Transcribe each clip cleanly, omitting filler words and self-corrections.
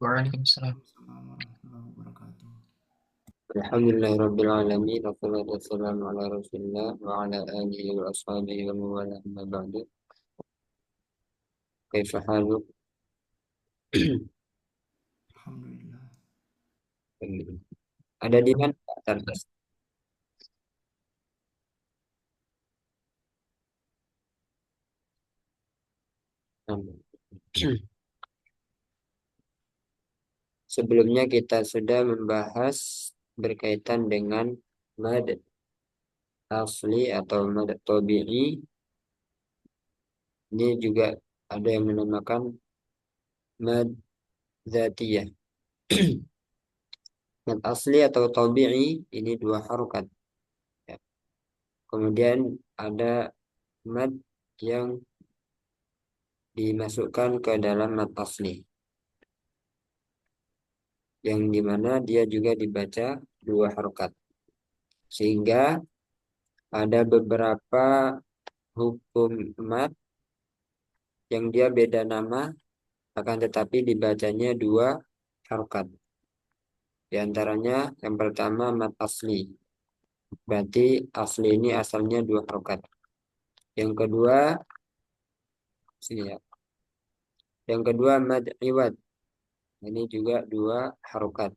Waalaikumsalam. Waalaikumsalam warahmatullahi wabarakatuh. Alhamdulillahirrabbilalamin. Wassalatu wassalamu ala rasulillah wa ala alihi wa ashabihi wa mawala amma ba'du. Kaifa haluk? Alhamdulillah. Ada di mana Pak Tartas? Sebelumnya kita sudah membahas berkaitan dengan mad asli atau mad tabi'i. Ini juga ada yang menamakan mad dzatiyah. Mad asli atau tabi'i ini dua harokat. Ya. Kemudian ada mad yang dimasukkan ke dalam mad asli, yang dimana dia juga dibaca dua harokat. Sehingga ada beberapa hukum mad yang dia beda nama, akan tetapi dibacanya dua harokat. Di antaranya yang pertama mad asli. Berarti asli ini asalnya dua harokat. Yang kedua, sini ya. Yang kedua mad iwad. Ini juga dua harokat.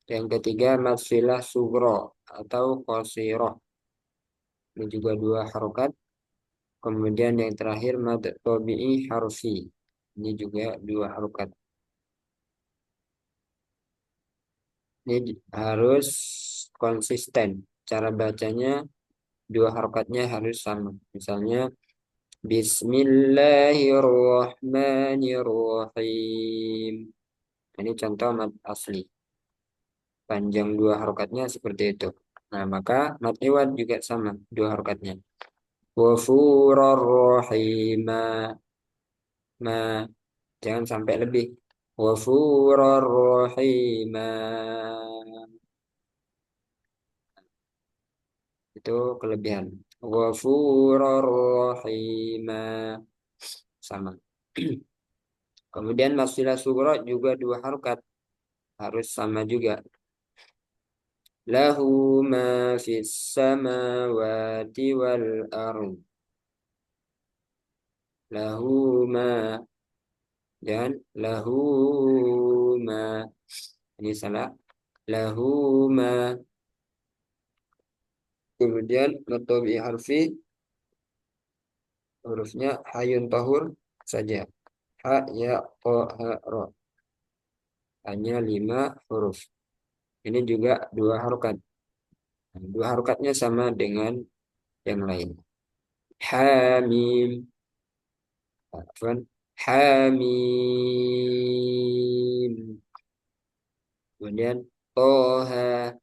Yang ketiga mad silah sugro atau qasiroh. Ini juga dua harokat. Kemudian yang terakhir mad tabi'i harfi. Ini juga dua harokat. Ini harus konsisten. Cara bacanya dua harokatnya harus sama. Misalnya Bismillahirrahmanirrahim. Ini contoh mad asli. Panjang dua harokatnya seperti itu. Nah, maka mad iwad juga sama dua harokatnya. Ghafurar rahima. Ma, jangan sampai lebih. Ghafurar rahima. Itu kelebihan. Ghafurur rahima. Sama. Kemudian masilah sugro juga dua harokat. Harus sama juga. Lahu ma fis samawati wal ard. Lahu ma. Dan lahu ma. Ini salah. Lahu ma. Kemudian matobi harfi. Hurufnya hayun tahur saja. Ha, ya, ko, ha, ro. Hanya 5 huruf. Ini juga dua harokat. Dua harokatnya sama dengan yang lain. Hamim. Afwan. Hamim. Kemudian toha.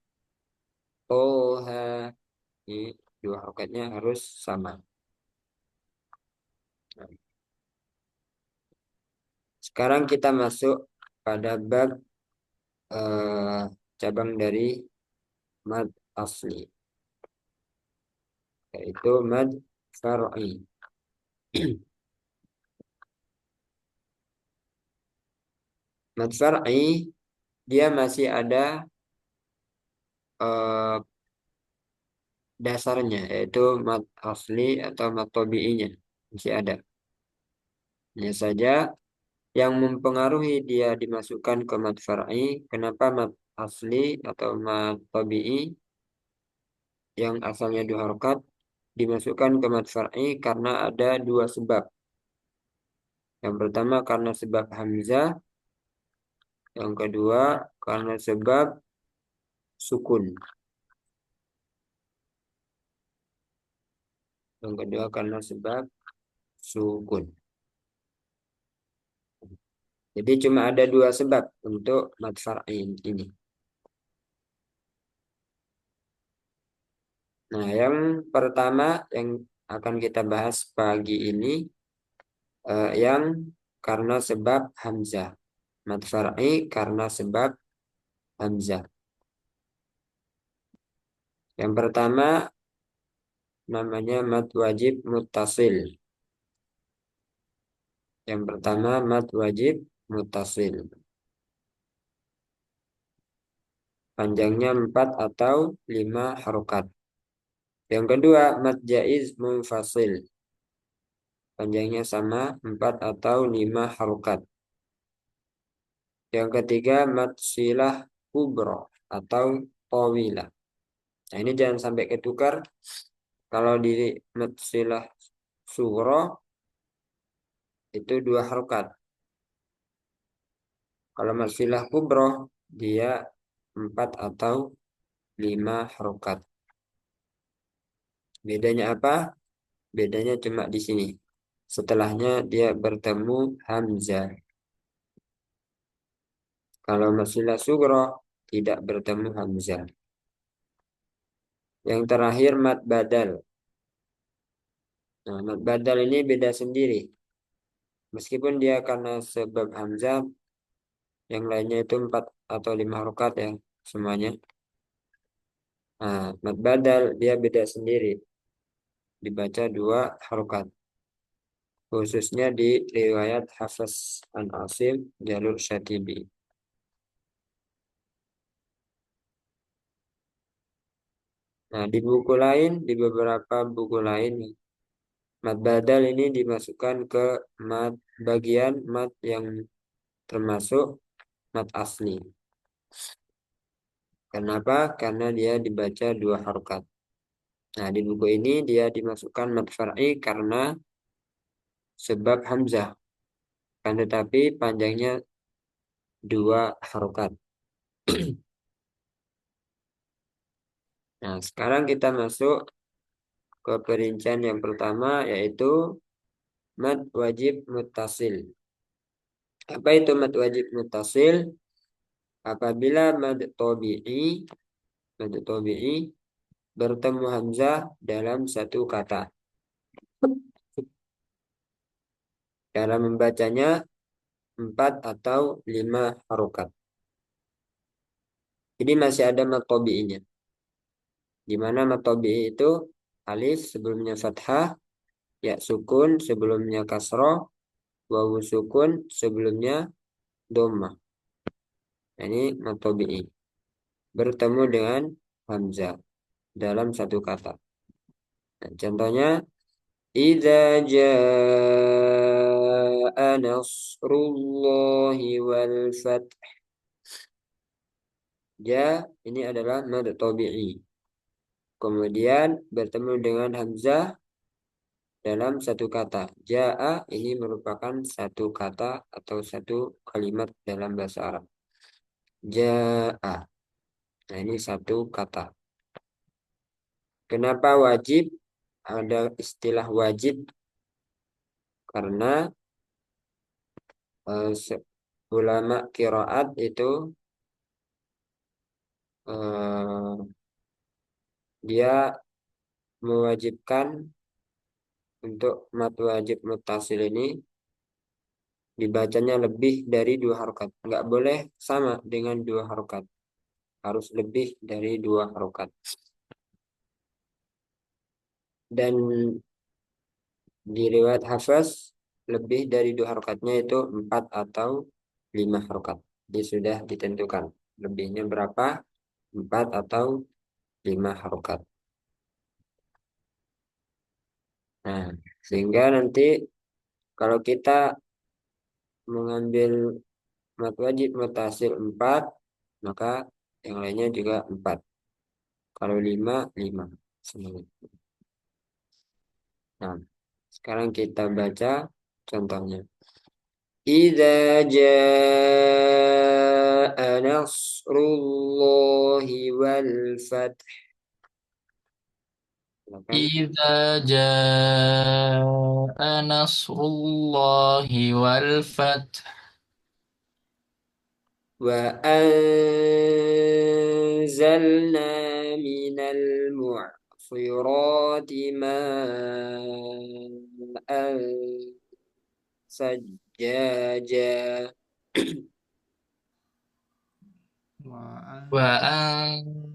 Toha. Ini dua harokatnya harus sama. Sekarang kita masuk pada bab cabang dari mad asli, yaitu mad far'i. Mad far'i dia masih ada eh, dasarnya, yaitu mad asli atau mad tabi'inya masih ada. Hanya saja yang mempengaruhi dia dimasukkan ke mad far'i, kenapa mad asli atau mad tabi'i yang asalnya dua harokat dimasukkan ke mad far'i karena ada dua sebab. Yang pertama karena sebab hamzah, yang kedua karena sebab sukun. Yang kedua karena sebab sukun. Jadi cuma ada dua sebab untuk mad far'i ini. Nah, yang pertama yang akan kita bahas pagi ini yang karena sebab hamzah. Mad far'i karena sebab hamzah. Yang pertama namanya mad wajib muttasil. Yang pertama mad wajib muttasil. panjangnya 4 atau 5 harokat. Yang kedua, mad jaiz munfasil. Panjangnya sama 4 atau 5 harokat. Yang ketiga, mad silah kubro atau tawilah. Nah, ini jangan sampai ketukar. Kalau di mad silah sugro itu 2 harokat. Kalau mad silah kubro dia 4 atau 5 harokat. Bedanya apa? Bedanya cuma di sini. Setelahnya dia bertemu hamzah. Kalau masilah sugro tidak bertemu hamzah. Yang terakhir mad badal. Nah, mad badal ini beda sendiri. Meskipun dia karena sebab hamzah, yang lainnya itu 4 atau 5 harokat ya semuanya. Nah, mad badal dia beda sendiri. Dibaca 2 harokat. Khususnya di riwayat Hafs an Asim jalur Syatibi. Nah, di buku lain, di beberapa buku lain, mad badal ini dimasukkan ke mad bagian mad yang termasuk mad asli. Kenapa? Karena dia dibaca 2 harokat. Nah, di buku ini dia dimasukkan mad far'i karena sebab hamzah. Kan tetapi panjangnya 2 harokat. Nah, sekarang kita masuk ke perincian yang pertama yaitu mad wajib muttasil. Apa itu mad wajib muttasil? Apabila mad tabi'i bertemu hamzah dalam satu kata. Dalam membacanya 4 atau 5 harokat. Jadi masih ada mad tabi'inya. Di mana mad tabi'i itu alif sebelumnya fathah, ya sukun sebelumnya kasroh, wawu sukun sebelumnya dhammah. Nah, ini mad tabi'i. Bertemu dengan hamzah dalam satu kata. Nah, contohnya idza jaa nasrullahi wal fath. Ja ini adalah mad tabi'i. Kemudian bertemu dengan hamzah dalam satu kata. Jaa ini merupakan satu kata atau satu kalimat dalam bahasa Arab. Jaa. Nah, ini satu kata. Kenapa wajib? Ada istilah wajib karena ulama qiraat itu eh, dia mewajibkan untuk mat wajib muttasil ini dibacanya lebih dari 2 harokat. Nggak boleh sama dengan 2 harokat. Harus lebih dari 2 harokat. Dan di riwayat Hafs lebih dari 2 harokatnya itu 4 atau 5 harokat. Jadi sudah ditentukan. Lebihnya berapa? 4 atau 5 harokat. Nah, sehingga nanti kalau kita mengambil mat wajib mutasil 4, maka yang lainnya juga 4. Kalau 5, 5. Semuanya. Nah, sekarang kita baca contohnya. Idza jaa nasrullahi wal fath. Silakan. إذا جاء نصر الله والفتح Wa anzalna minal mu'sirati ma'an sajjaja. وأن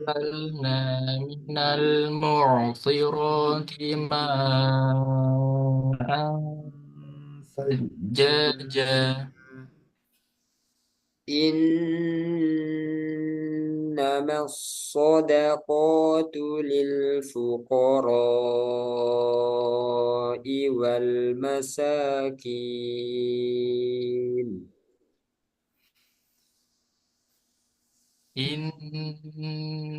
وأنزلنا من المعصرات ماء ثجاجا إن إنما الصدقات للفقراء والمساكين. إنما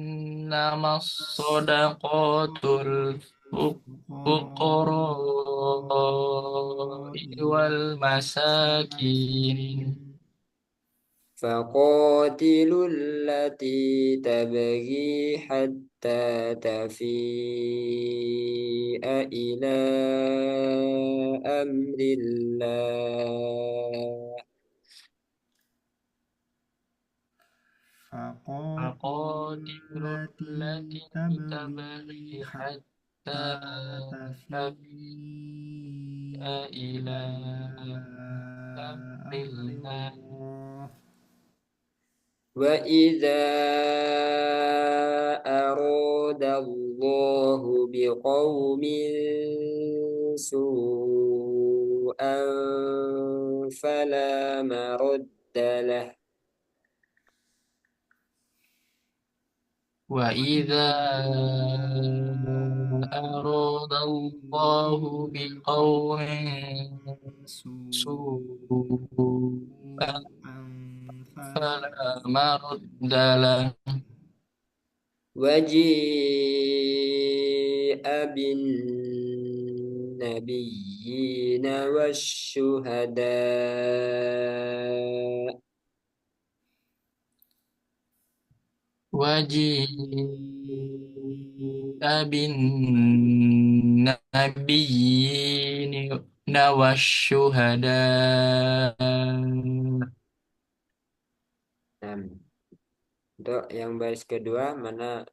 الصدقات الفقراء والمساكين. فقاتلوا التي تبغي حتى تفيء إلى أمر الله. فقاتلوا فقاتلوا التي التي تبغي تبغي حتى حتى تفيء تفيء إلى إلى أمر أمر الله. الله. وإذا أراد الله بقوم سوءا فلا مرد له. وإذا أراد الله بقوم سوءا سوءا فلا فلا مرد له. وجيء بالنبيين والشهداء. وجيء بالنبيين والشهداء. Nah, untuk yang baris kedua mana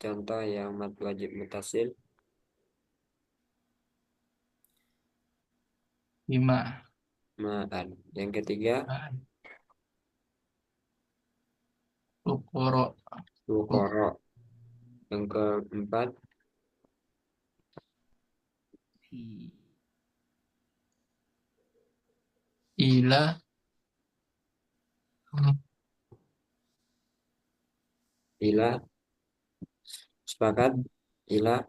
contoh yang mad wajib mutasil? 5. Ma'an. Yang ketiga Fuqara. Fuqara. Yang keempat fi Ila. Ila. Sepakat? Ila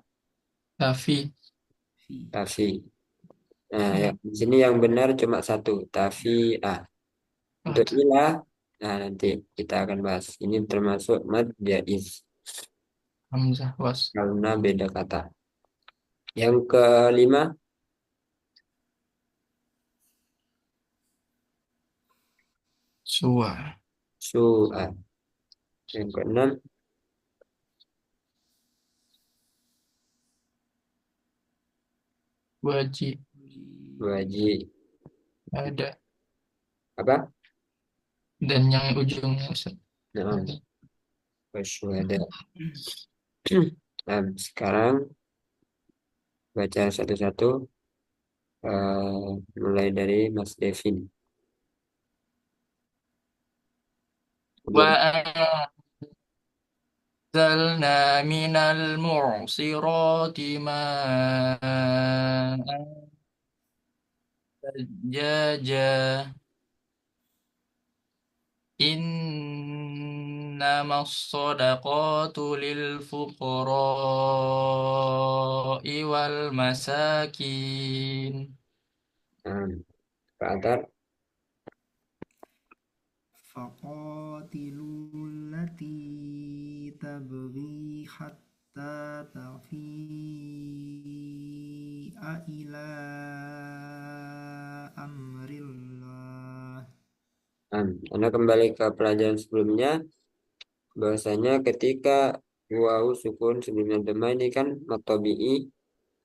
Kafi. fi Tafi. Nah, ya, di sini yang benar cuma satu, Tafi'ah. Untuk Ila, nah nanti kita akan bahas. Ini termasuk mad jaiz Hamzah was. karena beda kata. Yang kelima, Suwa. Su'ah. Yang keenam, Wajib. Waji. Ada. Apa? Dan yang ujungnya Ustaz. Nah, Ada. Wasyuhada. Nah, sekarang baca satu-satu, mulai dari Mas Devin. Belum. وأنزلنا من المعصرات ماء ثجاجا إنما الصدقات للفقراء والمساكين. Nah, Pak Atar. فقاتلوا التي تبغي حتى تفيء إلى أمر الله. Nah, Anda kembali ke pelajaran sebelumnya, bahwasanya ketika wawu sukun sebelumnya dhamma ini kan matobi'i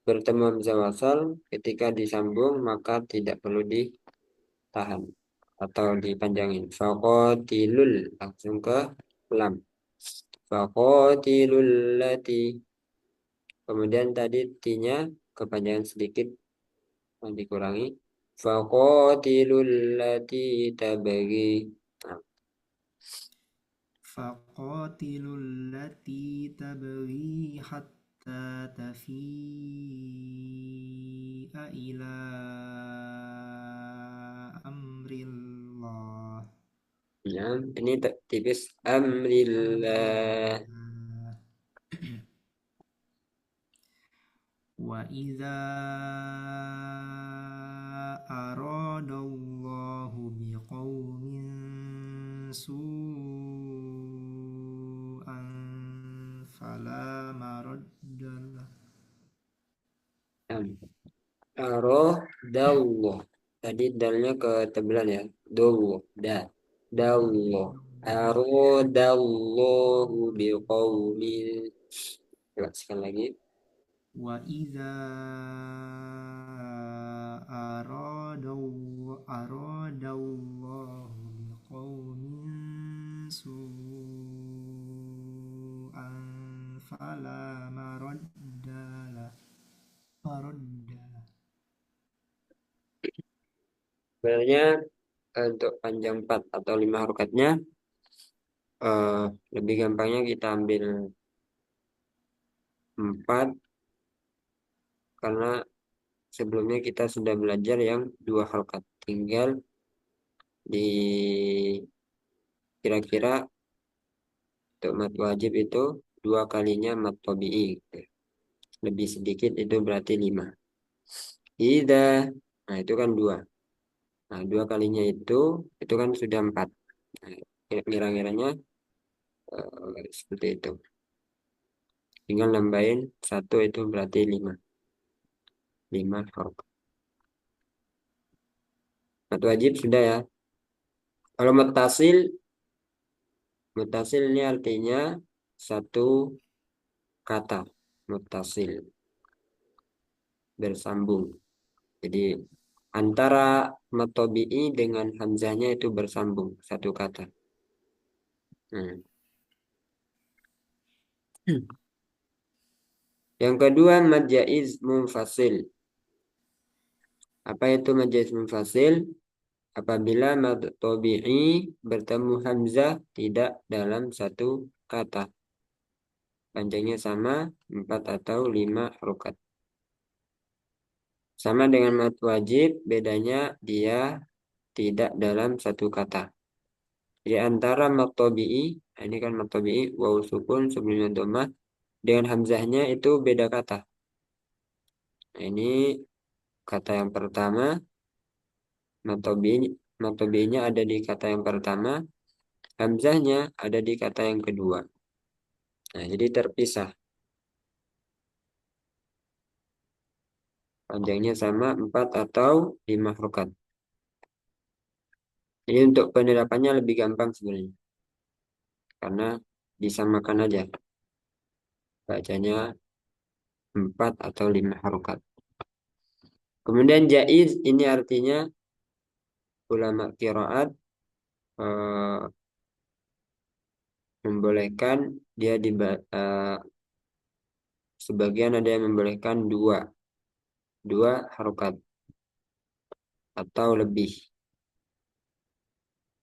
bertemu hamzah wasal, ketika disambung maka tidak perlu ditahan atau dipanjangin. Faqatilul langsung ke lam. Faqatilul lati. Kemudian tadi tinya kepanjangan sedikit dikurangi. Faqatilul lati tabagi. Nah, فقاتلوا التي تبغي حتى تفيء إلى أمر الله. Nah, ini tipis amrillah. Amrillah. Wa idza aradallahu biqaumin su'an fala maraddalah. Aroh dallah. Tadi dalnya ketebelan ya. Dallah. Dallah. Aradallahu biqaumin. Coba sekali lagi. Wa idza aradallahu biqaumin su'an fala maraddalah. Maraddalah. Sebenarnya untuk panjang 4 atau 5 harokatnya eh, lebih gampangnya kita ambil 4 karena sebelumnya kita sudah belajar yang 2 harokat. Tinggal di kira-kira untuk mat wajib itu 2 kalinya mat tabi'i gitu. Lebih sedikit itu berarti 5. Ida, nah itu kan 2. Nah 2 kalinya itu kan sudah 4. Nah, kira-kiranya seperti itu. Tinggal nambahin 1 itu berarti 5. 5 harokat. Mat wajib sudah ya. Kalau mutasil ini artinya satu kata. Mutasil, bersambung. Jadi antara mat tabi'i dengan hamzahnya itu bersambung satu kata. Hmm. Yang kedua mad jaiz munfasil. Apa itu mad jaiz munfasil? Apabila mad tabi'i bertemu hamzah tidak dalam satu kata. Panjangnya sama 4 atau 5 harokat. Sama dengan mad wajib, bedanya dia tidak dalam satu kata. Di antara mad tabi'i, nah ini kan mad tabi'i, waw sukun sebelumnya dhammah, dengan hamzahnya itu beda kata. Nah, ini kata yang pertama, mad tabi'inya ada di kata yang pertama, hamzahnya ada di kata yang kedua. Nah, jadi terpisah. Panjangnya sama 4 atau 5 harokat. Ini untuk penerapannya lebih gampang sebenarnya. Karena disamakan aja. Bacanya 4 atau 5 harokat. Kemudian jaiz ini artinya ulama qiraat eh, membolehkan dia sebagian ada yang membolehkan dua harokat atau lebih.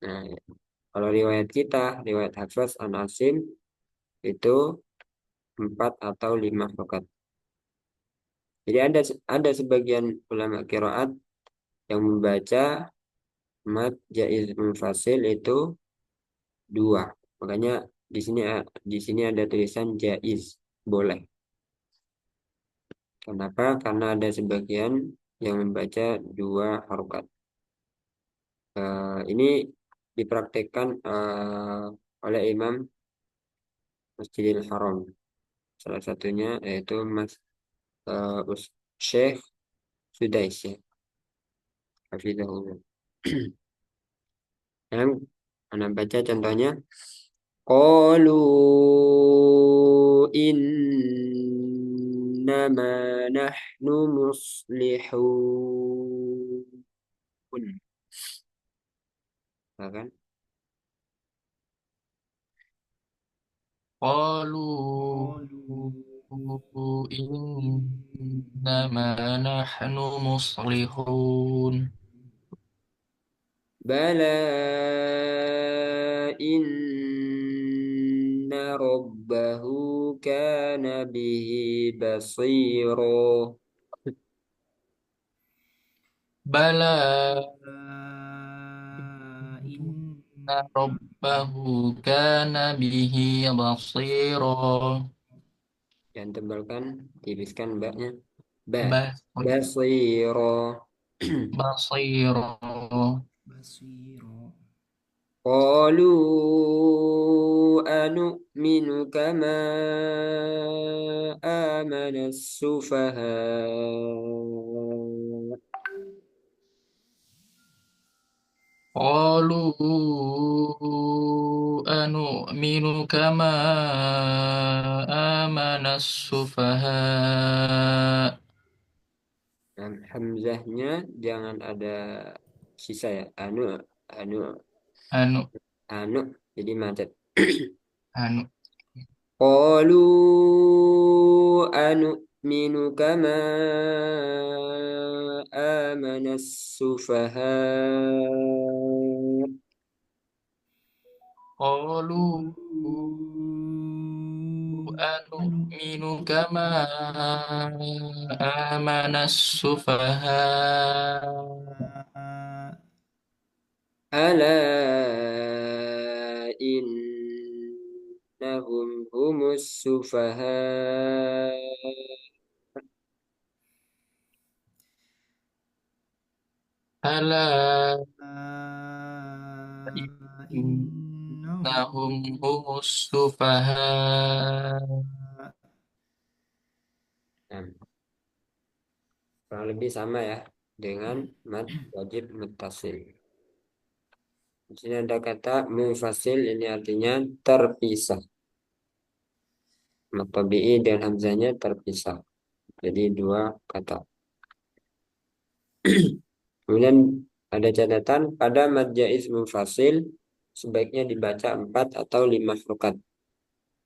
Nah, kalau riwayat kita, riwayat Hafiz an Asim itu 4 atau 5 harokat. Jadi ada sebagian ulama qiraat yang membaca mad jaiz munfasil itu 2. Makanya di sini ada tulisan jaiz, boleh. Kenapa? Karena ada sebagian yang membaca 2 harokat. Ini dipraktekkan oleh Imam Masjidil Haram. Salah satunya yaitu Syekh Sudais ya. Hafizahullah. Yang Anda baca contohnya. Qalu innama nahnu muslihun. Ya kan? قالوا Qalu إنما نحن مصلحون Bala inna rabbahu kana bihi basiro. بلى ربه كان به بصيرا Yang tebalkan, tipiskan mbaknya. Ba. بص- Basiro. بصيرا بصيرا قالوا أنؤمن كما آمن السفهاء. قالوا أنؤمن كما آمن السفهاء Dan hamzahnya jangan ada sisa ya. Anu, أنو anu. Jadi macet. أنو قالوا أنؤمن كما آمن السفهاء. قالوا أنؤمن أنؤمن كما آمن السفهاء كما ألا إنهم هم السفهاء. ألا إنهم إنهم هم السفهاء Nah, kurang lebih sama ya dengan mad wajib muttasil. Di sini ada kata mufasil, ini artinya terpisah. Mad tabi'i dan hamzanya terpisah. Jadi dua kata. Kemudian ada catatan pada mad jaiz mufasil sebaiknya dibaca 4 atau 5 harokat.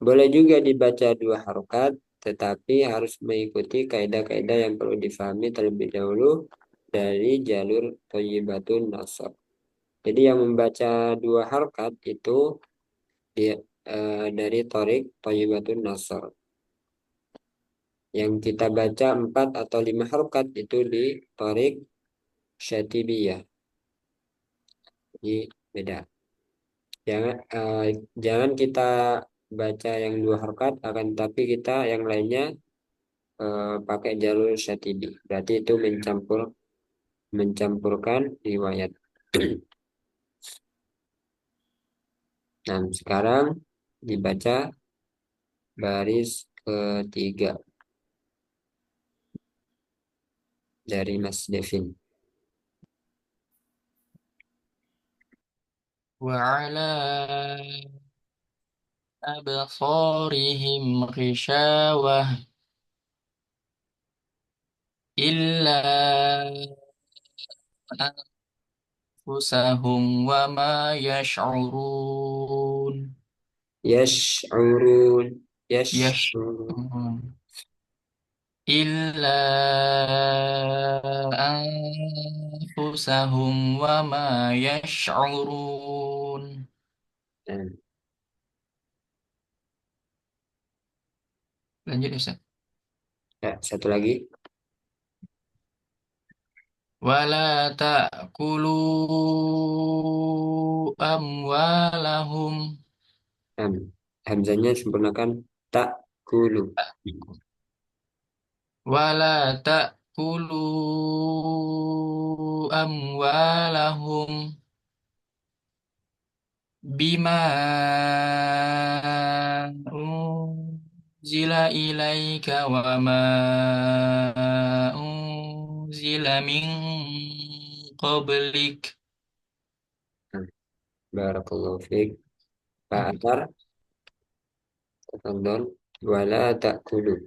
Boleh juga dibaca 2 harokat, tetapi harus mengikuti kaidah-kaidah yang perlu difahami terlebih dahulu dari jalur thayyibatun nasab. Jadi yang membaca 2 harokat itu dia, dari torik thayyibatun nasab. Yang kita baca 4 atau 5 harokat itu di torik syatibiyah. Jadi beda. Jangan kita baca yang 2 harokat, akan tapi kita yang lainnya pakai jalur syatibi. Berarti itu mencampurkan riwayat. Nah, sekarang dibaca baris ketiga dari Mas Devin. وعلى أبصارهم غشاوة إلا أنفسهم وما يشعرون Yash'urun. Yash'urun. يشعرون إلا أنفسهم وما يشعرون Nah, lanjut Ustaz. ya, satu lagi. ولا تأكلوا أموالهم Nah, hamzanya sempurnakan tak kulu. ولا تأكلوا أموالهم بما أنزل إليك وما أنزل من قبلك Nah, barakallahu fiik. Pak Atar, tafadhol. Wala tak kulu.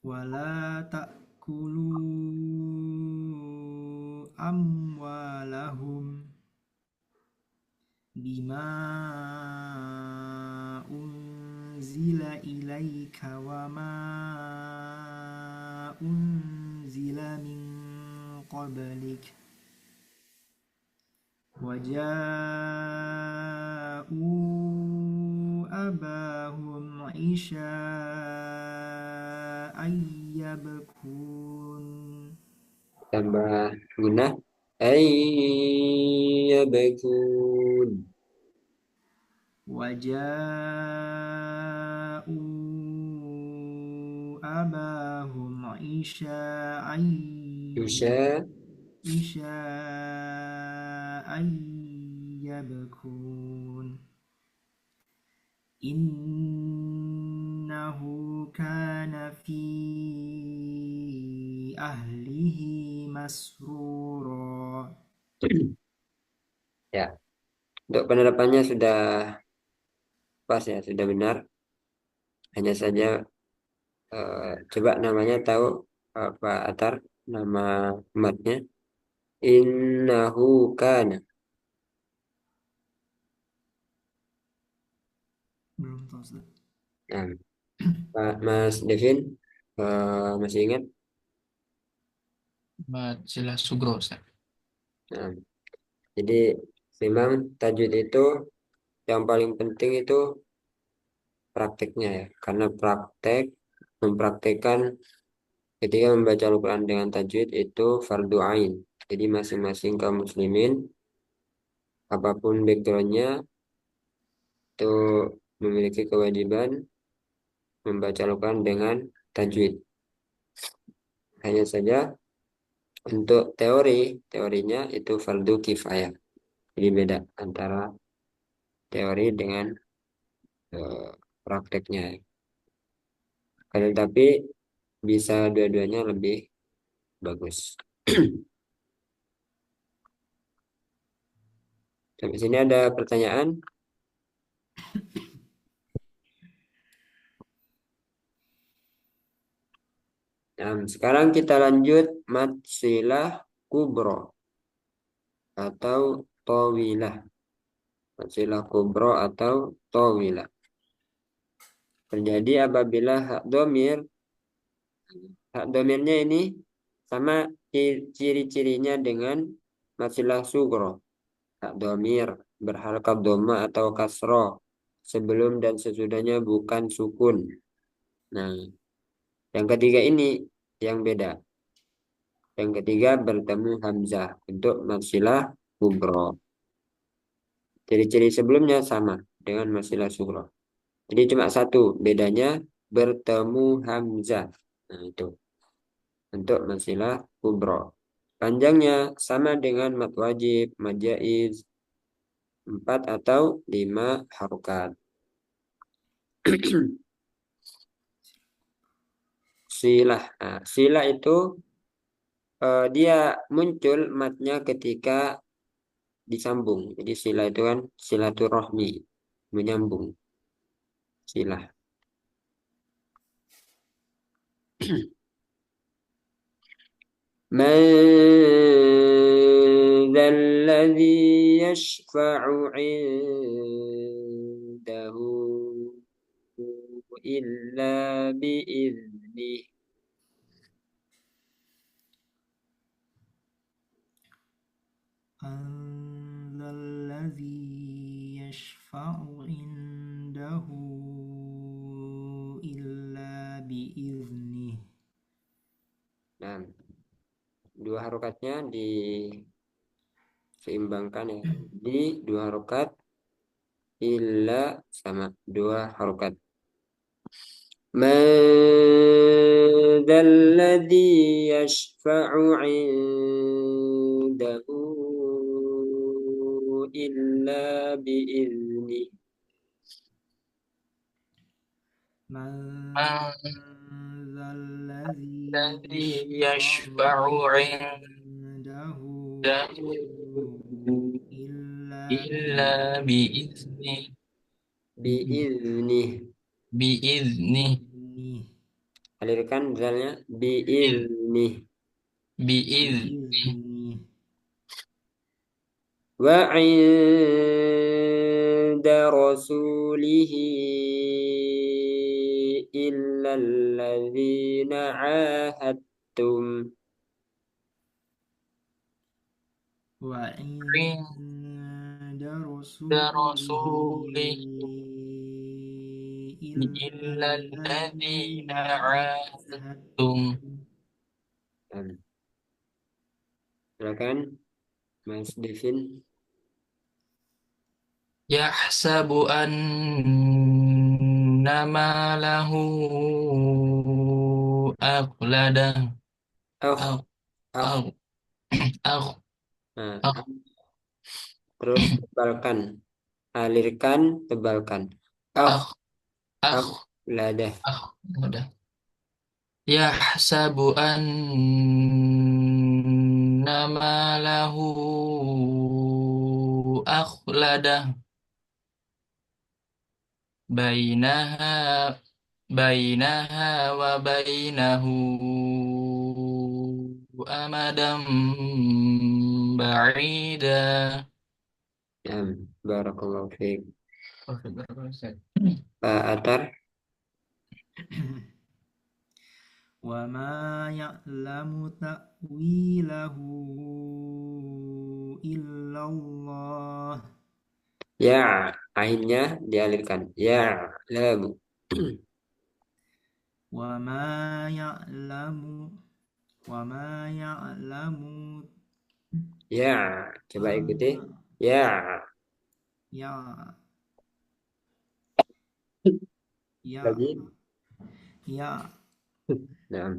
ولا تأكلوا أموالهم بما أنزل إليك وما أنزل من قبلك وجاءوا أباهم عشاء يبكون Tambah guna. Ay يبكون وجاءوا أباهم يشاء عشاء يبكون إنه كان في أهله مسرورا. Ya, untuk penerapannya sudah pas ya, sudah benar. Hanya saja coba namanya tahu Pak Atar, nama umatnya. Innahu kana. Belum tahu Ustaz. Nah, Pak Mas Devin masih ingat? Mat sila sugro, Ustaz. Nah, jadi memang tajwid itu yang paling penting itu prakteknya ya, karena mempraktekkan ketika membaca Al-Quran dengan tajwid itu fardu ain. Jadi masing-masing kaum muslimin apapun backgroundnya itu memiliki kewajiban membaca Al-Quran dengan tajwid. Hanya saja untuk teorinya itu fardu kifayah. Jadi beda antara teori dengan eh, prakteknya. Kalau tapi bisa dua-duanya lebih bagus. Sampai sini ada pertanyaan. Nah, sekarang kita lanjut mat silah kubro atau tawilah. Mat silah kubro atau tawilah. Terjadi apabila hak domirnya ini sama ciri-cirinya dengan mat silah sugro. Hak domir berharkat doma atau kasro sebelum dan sesudahnya bukan sukun. Nah, yang ketiga ini yang beda. Yang ketiga bertemu hamzah untuk masilah kubro. Ciri-ciri sebelumnya sama dengan masilah sugro. Jadi cuma satu bedanya bertemu hamzah. Nah, itu untuk masilah kubro. Panjangnya sama dengan mat wajib, mat jaiz, 4 atau 5 harokat. Silah. Nah, silah itu dia muncul matnya ketika disambung. Jadi sila itu kan silaturahmi, menyambung silah. من ذا الذي يشفع عنده إلا بإذنه. أن الذي يشفع عنده إلا بإذنه. Nah, dua harokatnya diseimbangkan ya. Di dua harokat illa sama dua harokat. من ذا الذي يشفع عنده إلا بإذنه. من Man ذا الذي الذي يشفع yashfa'u عنده 'indahu إلا illa biizni بإذنه. biizni بإذنه. Alirkan misalnya iz بإذنه. biizni بإذنه. وعند رسوله إلا الذين عاهدتم. وعند inda رسوله rasulihi إلا illa الذين alladhina 'ahadtum. عاهدتم. Silakan Mas Devin. يحسب أن ماله أخلده Akh, أغ akh. أغ أغ Nah, أغ terus tebalkan, alirkan, tebalkan. Akh, أغ أغ ladah. أغ udah. يحسب أن ماله أخلده بينها بينها وبينه أمدا بعيدا. Ya, barakallahu fiik. Oke, berapa Ustaz? Pak Atar, وما يعلم تأويله إلا الله ya, ainnya dialirkan. Ya, lamu. وما يعلم وما يعلم Ya, coba ikuti. Ya, يا يا lagi. يا Nah,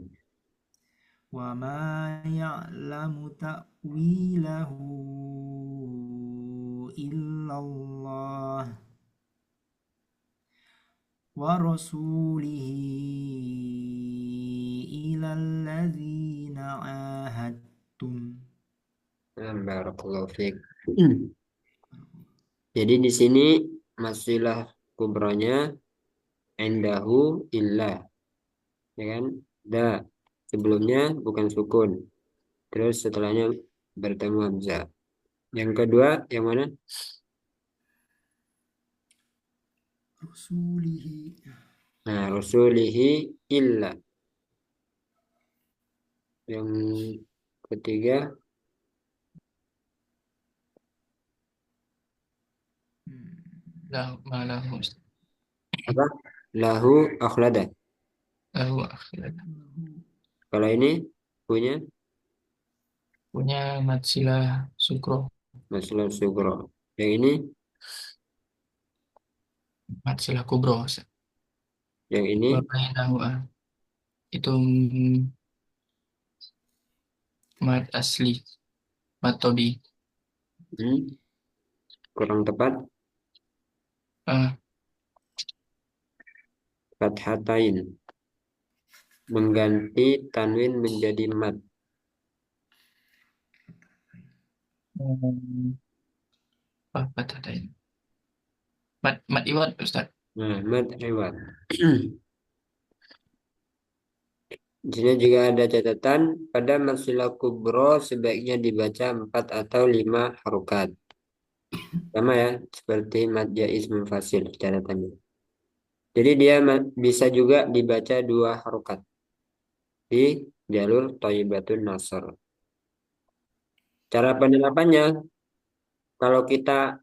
وما يعلم تأويله إلا الله ورسوله إلى الذين عاهدتم. barakallahu fiik. Jadi di sini masilah kubronya endahu illa, ya kan? Da, sebelumnya bukan sukun. Terus setelahnya bertemu hamzah. Yang kedua, yang mana? رسوله. Nah, rusulihi illa. Yang ketiga, Lahu malahu apa? Lahu akhlada. lahu akhirat. Kalau ini punya Punya matsilah sukro, masalah sugro. Yang ini, matsilah kubro Ustaz. yang ini, Wabainahu itu mat asli, mat tobi. hmm, kurang tepat. Ah, Fathatain. Mengganti tanwin menjadi mat. apa tadi? Mat iwat Ustaz. Nah, mat iwad. Di sini juga ada catatan pada masilah kubro sebaiknya dibaca 4 atau 5 harokat. Sama ya, seperti mad jaiz munfasil catatannya. Jadi dia bisa juga dibaca 2 harokat di jalur Thayyibatun Nasr. Cara penerapannya, kalau kita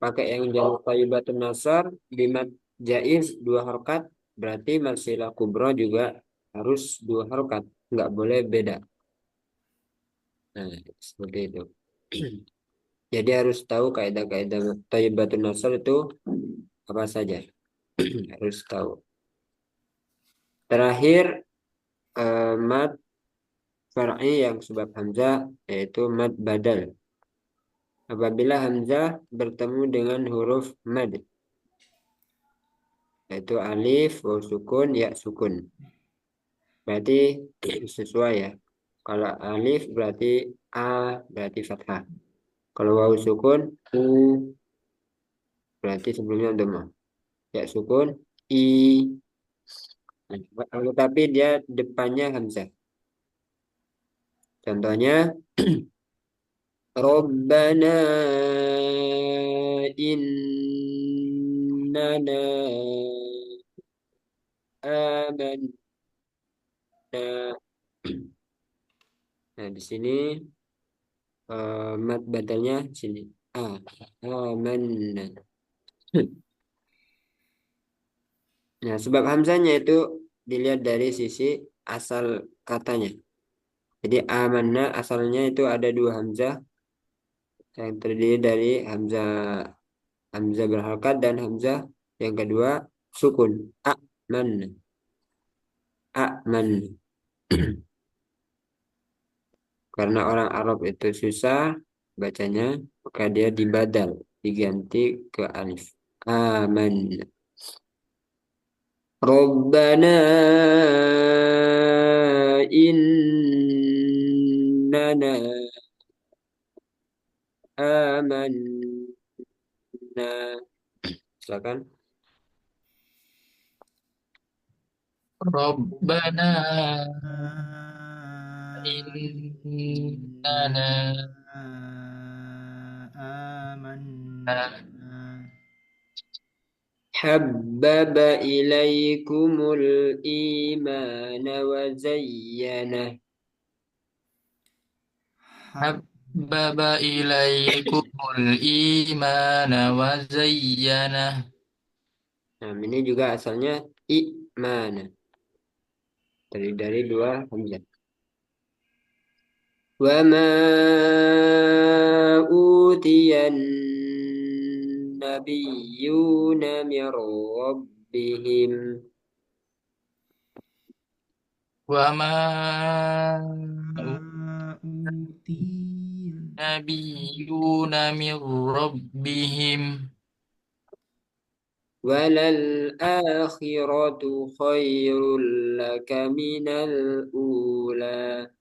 pakai yang jalur Thayyibatun Nasr di mad jaiz 2 harokat, berarti masilah kubro juga harus 2 harokat, nggak boleh beda. Nah, seperti itu. Jadi harus tahu kaidah-kaidah Thayyibatun Nasr itu apa saja. Harus tahu. Terakhir, mad far'i yang sebab hamzah yaitu mad badal. Apabila hamzah bertemu dengan huruf mad yaitu alif, waw sukun, ya sukun. Berarti sesuai ya. Kalau alif berarti a, berarti fathah. Kalau waw sukun u, berarti sebelumnya dhamma. Ya sukun i. Tapi dia depannya hamzah. Contohnya Rabbana innana amanna. Nah, di sini mat badalnya di sini. Ah, amanna. Nah, sebab hamzahnya itu dilihat dari sisi asal katanya. Jadi amanna asalnya itu ada 2 hamzah yang terdiri dari hamzah Hamzah berharokat dan hamzah yang kedua sukun. Aman. Aman. Karena orang Arab itu susah bacanya, maka dia dibadal, diganti ke alif. Aman. Rabbana innana amanna. Silakan. Rabbana innana إنا آمنا حبب إليكم الإيمان وزينه. حب habbaba ilaikumul imana wa zayyanah. Nah, ini juga asalnya imana. Dari dua hamzah. Wa ma utiyan nabiyyuna min rabbihim. Wa ma أوتي nabiyuna min rabbihim. وللآخرة خير لك من الأولى.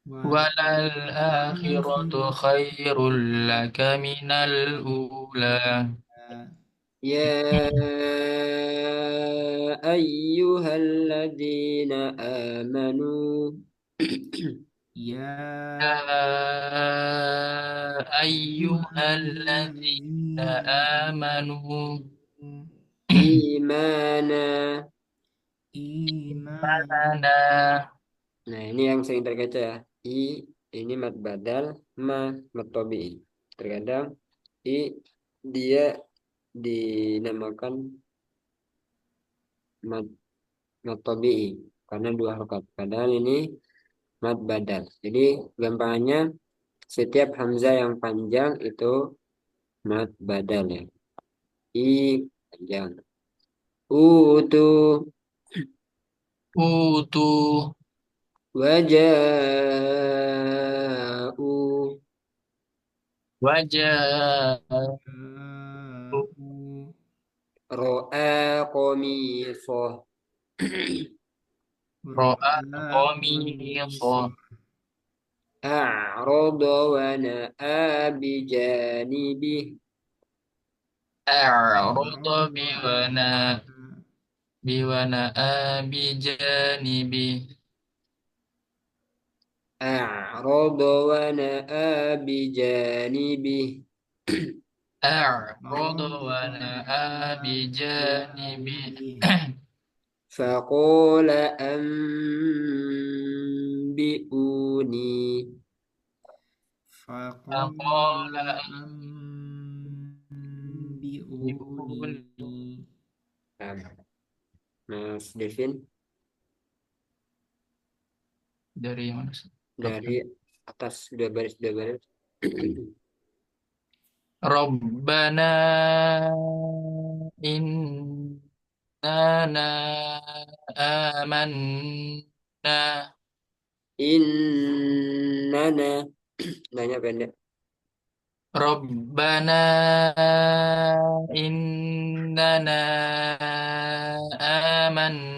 Walal akhiratu khairul laka minal ula. يا أيها الذين آمنوا يا Ya أيها ayyuhalladzina الذين amanu. آمنوا إيمانا. إيمانا Mana Nah, ini yang sering terkece ya. Ini mad badal, mad tabi'i. Terkadang dia dinamakan mad, mad tabi'i karena dua harokat. Padahal ini mad badal. Jadi gampangannya setiap hamzah yang panjang itu mad badal ya. Panjang. Utu utu waja'u wajah جاءوا ro'a qamisah. ro'a رأى qamisa قميصه A'rada wa na'a bijanibih. a'rada أعرض biwana abijanibi A'rada wa na'a bijanibih. a'rada أعرض wana abijanibi بجانبه فقال أنبئوني. فقال faqala أنبئوني Nah, Mas Devin dari yang mana Ustaz? dari atas dua baris. Rabbana innana amanna Innana. Nanya pendek. Rabbana innana amanna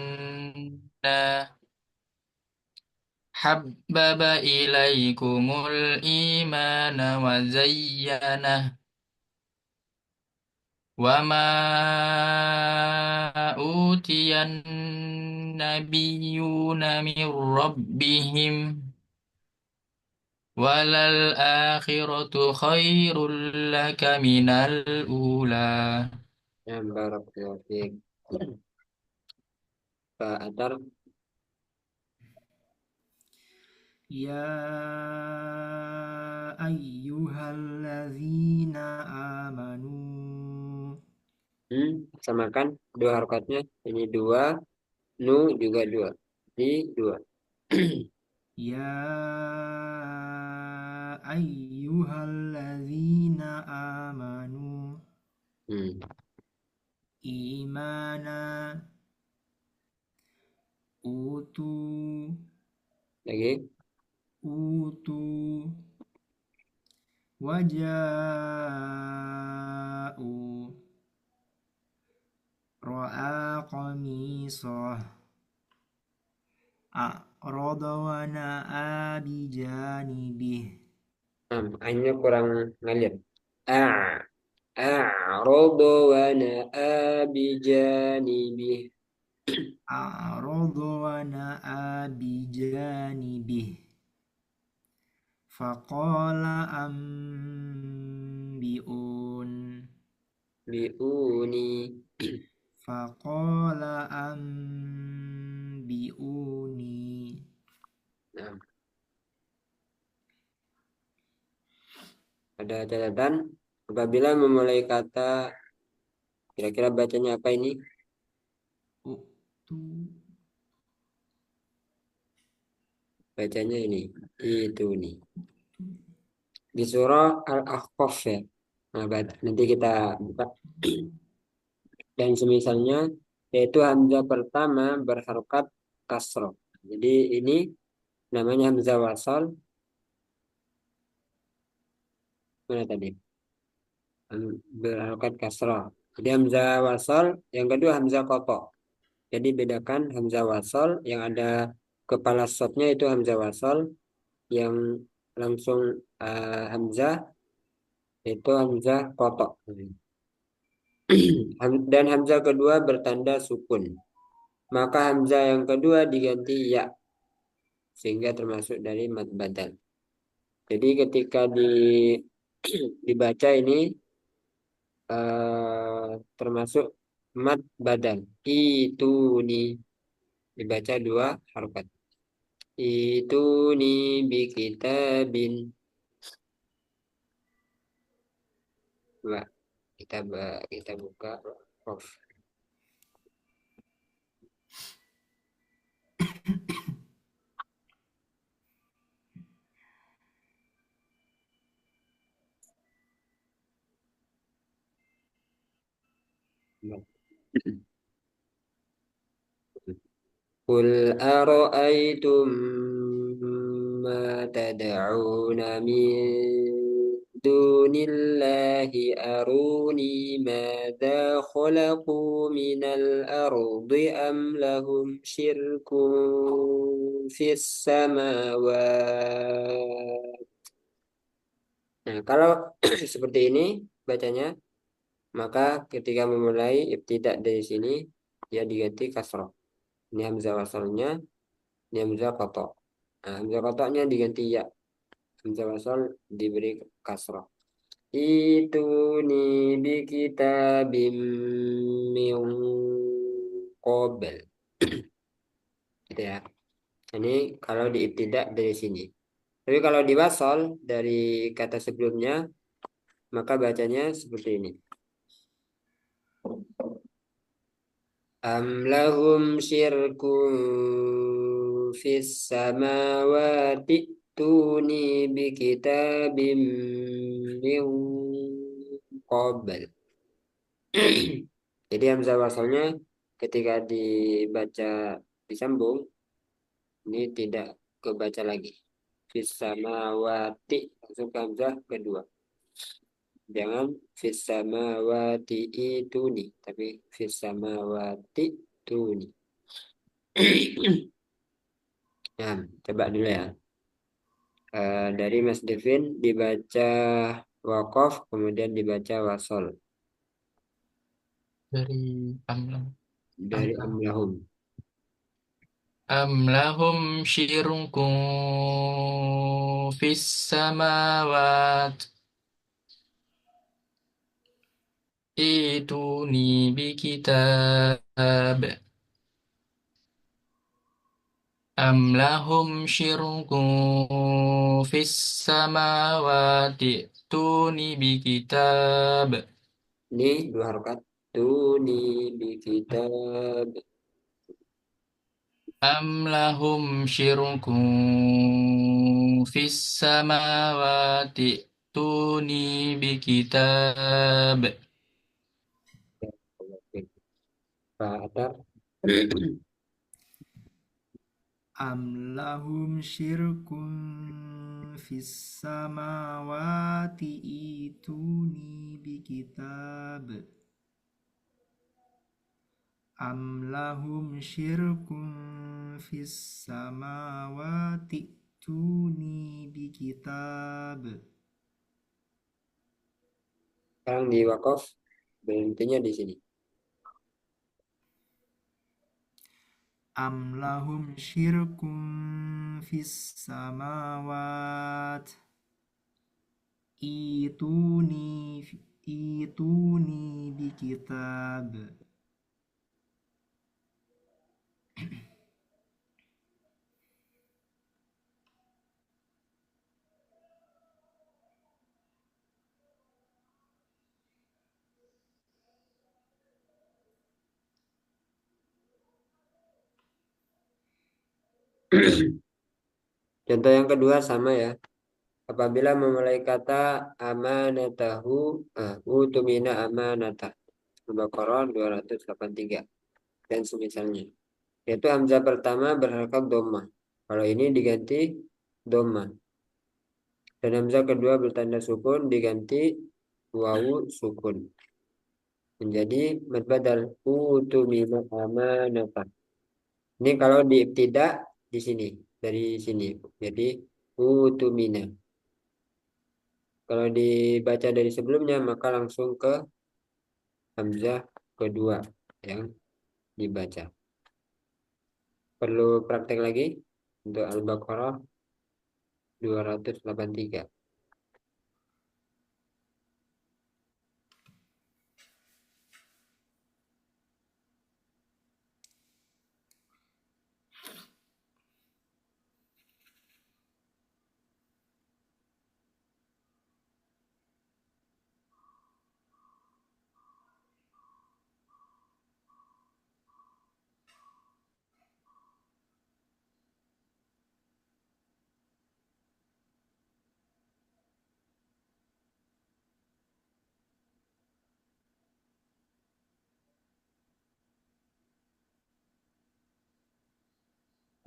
habbaba ilaikumul imana wa zayyanah wa ma utiyan nabiyyuna min rabbihim walal akhiratu khairul laka minal ula. Ya, barakallahu fiik. Pak Atar. يا أيها الذين آمنوا Samakan dua harokatnya. Ini dua, nu juga dua. Di dua. يا أيها الذين amanu Hmm. imana utu Lagi. utu waja'u ra'a qamisah a'rada wa na'a bijanibih Ainnya kurang ngalir. A, a'radu wa na'a bijanibih. a'rada wa na'a bijanibih faqala ambi'un Bi'uni. faqala ambi'uni Nah, ada catatan apabila memulai kata kira-kira bacanya apa ini? utu Bacanya ini. Itu nih. Di surah Al-Ahqaf ya. Nah, nanti kita buka dan semisalnya yaitu hamzah pertama berharokat kasroh. Jadi ini namanya hamzah wasal. Mana tadi? Berharokat kasroh. Jadi hamzah wasal, yang kedua hamzah kotok. Jadi bedakan hamzah wasal yang ada kepala stopnya itu hamzah wasal, yang langsung hamzah itu hamzah kotok. Dan hamzah kedua bertanda sukun. Maka hamzah yang kedua diganti ya sehingga termasuk dari mad badal. Jadi ketika dibaca ini termasuk mad badal. Itu nih dibaca dua harokat. Itu nih bi kitabin. Coba kita buka Qaf. Qul ara'aytum ma tad'un min dunillahi aruni madza khalaqu minal ardi am lahum syirkun fis samawati. Nah, kalau seperti ini bacanya, maka ketika memulai ibtidak dari sini dia diganti kasroh. Ini hamzah wasalnya, ini hamzah kotok. Nah, hamzah kotoknya diganti ya. Hamzah wasal diberi kasroh. Itu nih bi kitabim min qabl. Gitu ya. Ini kalau diibtidak dari sini. Tapi kalau di wasal dari kata sebelumnya, maka bacanya seperti ini. Am lahum syirkun fis samawati tuni bi kitabim min qabl. Jadi hamzah wasalnya ketika dibaca disambung ini tidak kebaca lagi. Fis samawati langsung ke hamzah kedua. Jangan fis samawati itu nih, tapi fis samawati itu nih. Nah, coba dulu ya. Dari Mas Devin dibaca wakof, kemudian dibaca wasol dari amlam dari amlam amlahum. am lahum syirkun fis samawat ituni bi kitab am lahum syirkun fis samawati tuni bi kitab Ini dua harokat. Tuni bi kitab. am lahum syirkun fis samawati ائtuni bikitab. Pak Atar. Am lahum syirkun fis samawati ituni bikitab. Am lahum syirkun fis samawati ituni bikitab. Sekarang di wakaf berhentinya di sini. Am lahum syirkun fis samawat ituni ituni bikitab. Contoh yang kedua sama ya. Apabila memulai kata amanatahu, utumina amanatah. Al-Baqarah 283 dan semisalnya. Yaitu hamzah pertama berharokat dhammah. Kalau ini diganti dhammah. Dan hamzah kedua bertanda sukun diganti wawu sukun. Menjadi mad badal utumina amanatah. Ini kalau tidak di sini, dari sini. Jadi utumina. Kalau dibaca dari sebelumnya maka langsung ke hamzah kedua yang dibaca. Perlu praktek lagi untuk Al-Baqarah 283.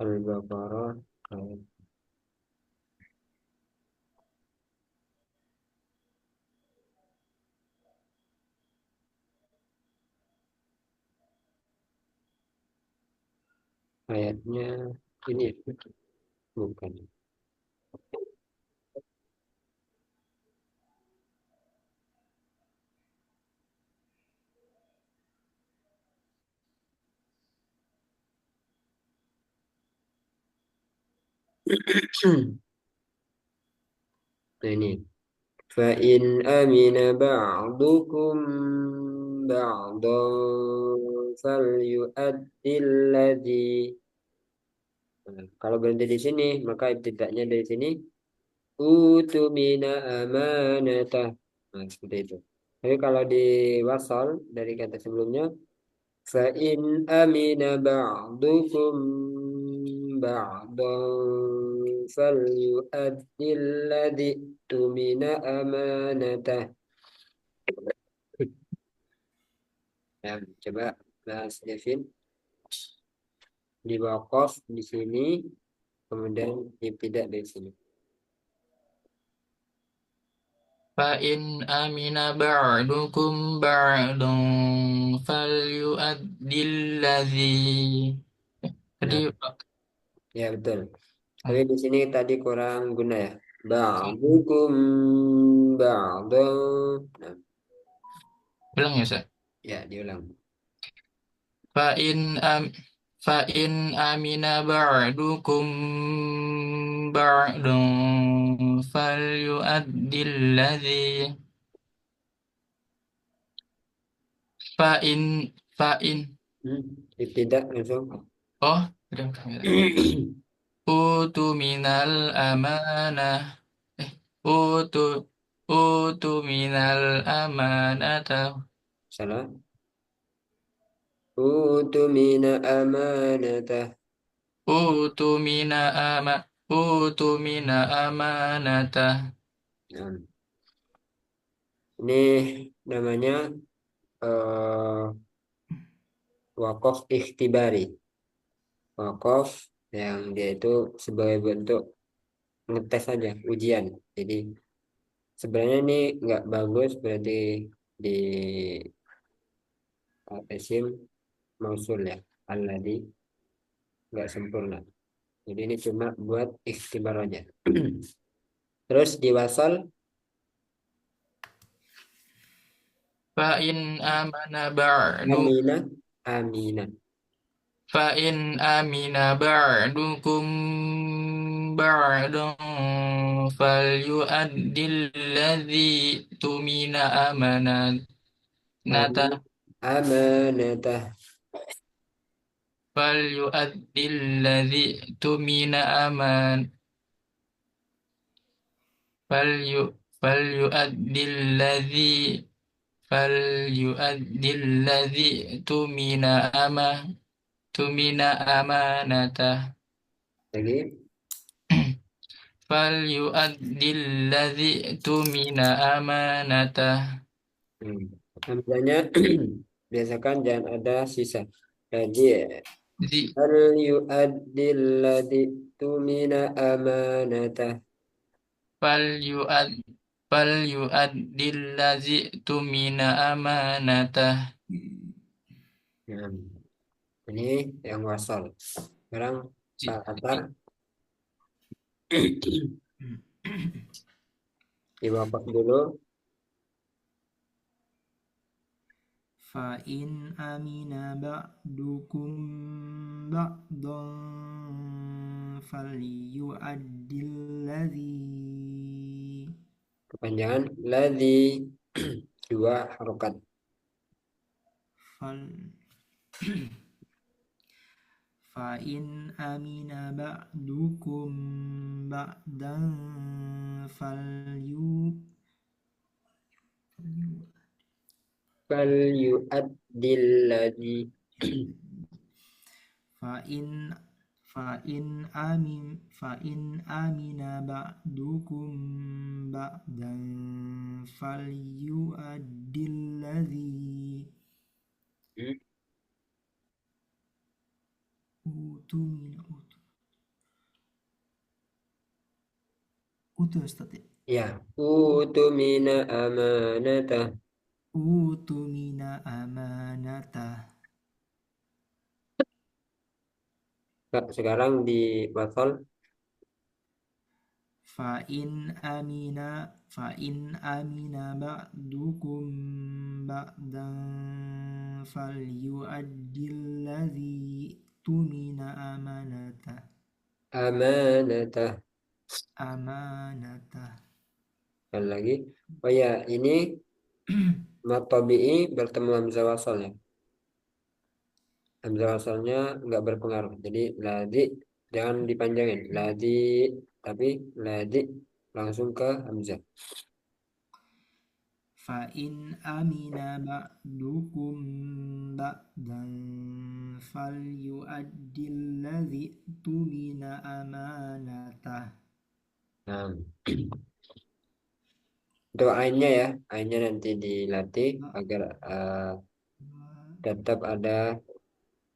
Al-Baqarah ayatnya ini bukan. Nah ini. Fa in amina ba'dukum ba'dan falyu'addil ladzi. Nah, kalau berhenti di sini maka ibtida'nya dari sini utumina amanatah. Nah, seperti itu. Tapi kalau di wasal dari kata sebelumnya fa in amina ba'dukum ba'dan falyu'addil ladzi tumina amanatah. Ya, coba bahas Devin di wakaf di sini kemudian tidak dari sini. Fa'in amina ba'dukum ba'dun falyu'addil ladzi. Tadi Nah, ya betul. Tapi di sini tadi kurang guna ya. Ba'dukum ba'dun. Nah, bilang ya, Ustaz. ya diulang. Fa'in am Fa'in amina ba'dukum ba'dun falyu'addil ladzi. Fa'in Hmm, tidak langsung. oh udah udah. Utu minal amanah. Utu Utu minal amanata. Salah. Utumina amanatah. Utu mina ama Utu mina amanata. Nah, Ini namanya eh, wakof ikhtibari. Wakof yang dia itu sebagai bentuk ngetes saja, ujian. Jadi sebenarnya ini nggak bagus berarti di isim mausul ya. Alladzi nggak sempurna. Jadi ini cuma buat ikhtibar aja. Terus di wasal Fa in amana ba'du amina amina. fa in amina ba'dukum ba'dan falyu'addil ladzi tumina amanata Amanatah. falyu'addil ladzi tumina aman falyu falyu'addil ladzi falyu'addil ladzi tumina tumina amanata Lagi. falyu'addil ladzi tumina amanata Hmm. Hamzahnya biasakan jangan ada sisa. Jadi zi hal yu'addil ladzi tumina amanatah. falyu'ad falyu'addil ladzi tumina amanata Nah, ini yang wasal. Sekarang zi Pak Atar diwakaf dulu. Fa in amina ba'dukum ba'dan falyu'addil ladzi Kepanjangan ladzi dua harokat. fal fa in amina ba'dukum ba'dan Fal yu'addil ladzi. fa in fa in amina ba'dukum ba'dan falyu'addil ladzi Hmm. utumina utu Ustaz ya? Ya, utumina amanatah. Utumina amanata Kak, sekarang di wasal fa in amina ba'dukum ba'dan falyu'addil ladzi tumina amanatah. amanata Sekali lagi. Oh ya, ini mat tabi'i bertemu hamzah wasal ya. Hamzah wasalnya nggak berpengaruh. Jadi ladi jangan dipanjangin. Ladi tapi ladi langsung ke hamzah. fa in amina ba'dukum ba'dan falyu'addil ladzi tumina amanata Nah, untuk ainnya ya, ainnya nanti dilatih agar tetap ada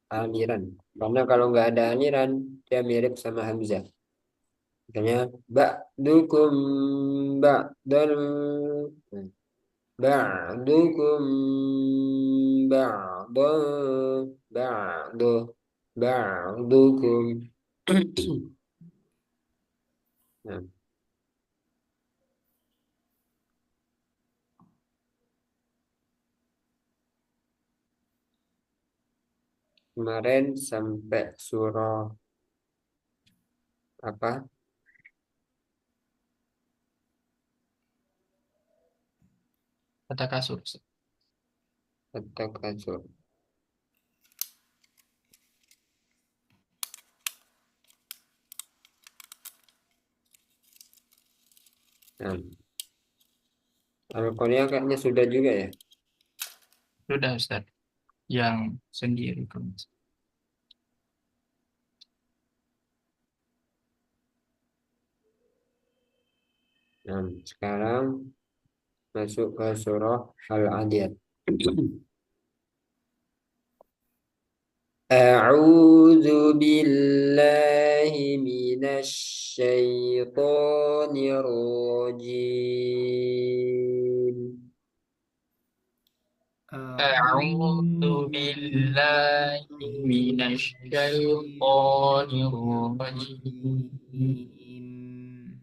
aliran. Karena kalau nggak ada aliran, dia mirip sama hamzah. Misalnya ba'dukum ba'dan ba'dukum ba'dan ba'du ba'dukum. Nah, kemarin sampai surah apa? kata kasur At-Takasur. Nah, Al-Qari'ah kayaknya sudah juga ya. sudah Ustaz yang sendiri Nah, sekarang masuk ke surah Al-Adiyat. أعوذ بالله من الشيطان الرجيم. أعوذ أعوذ بالله بالله من من الشيطان الشيطان الرجيم. الرجيم.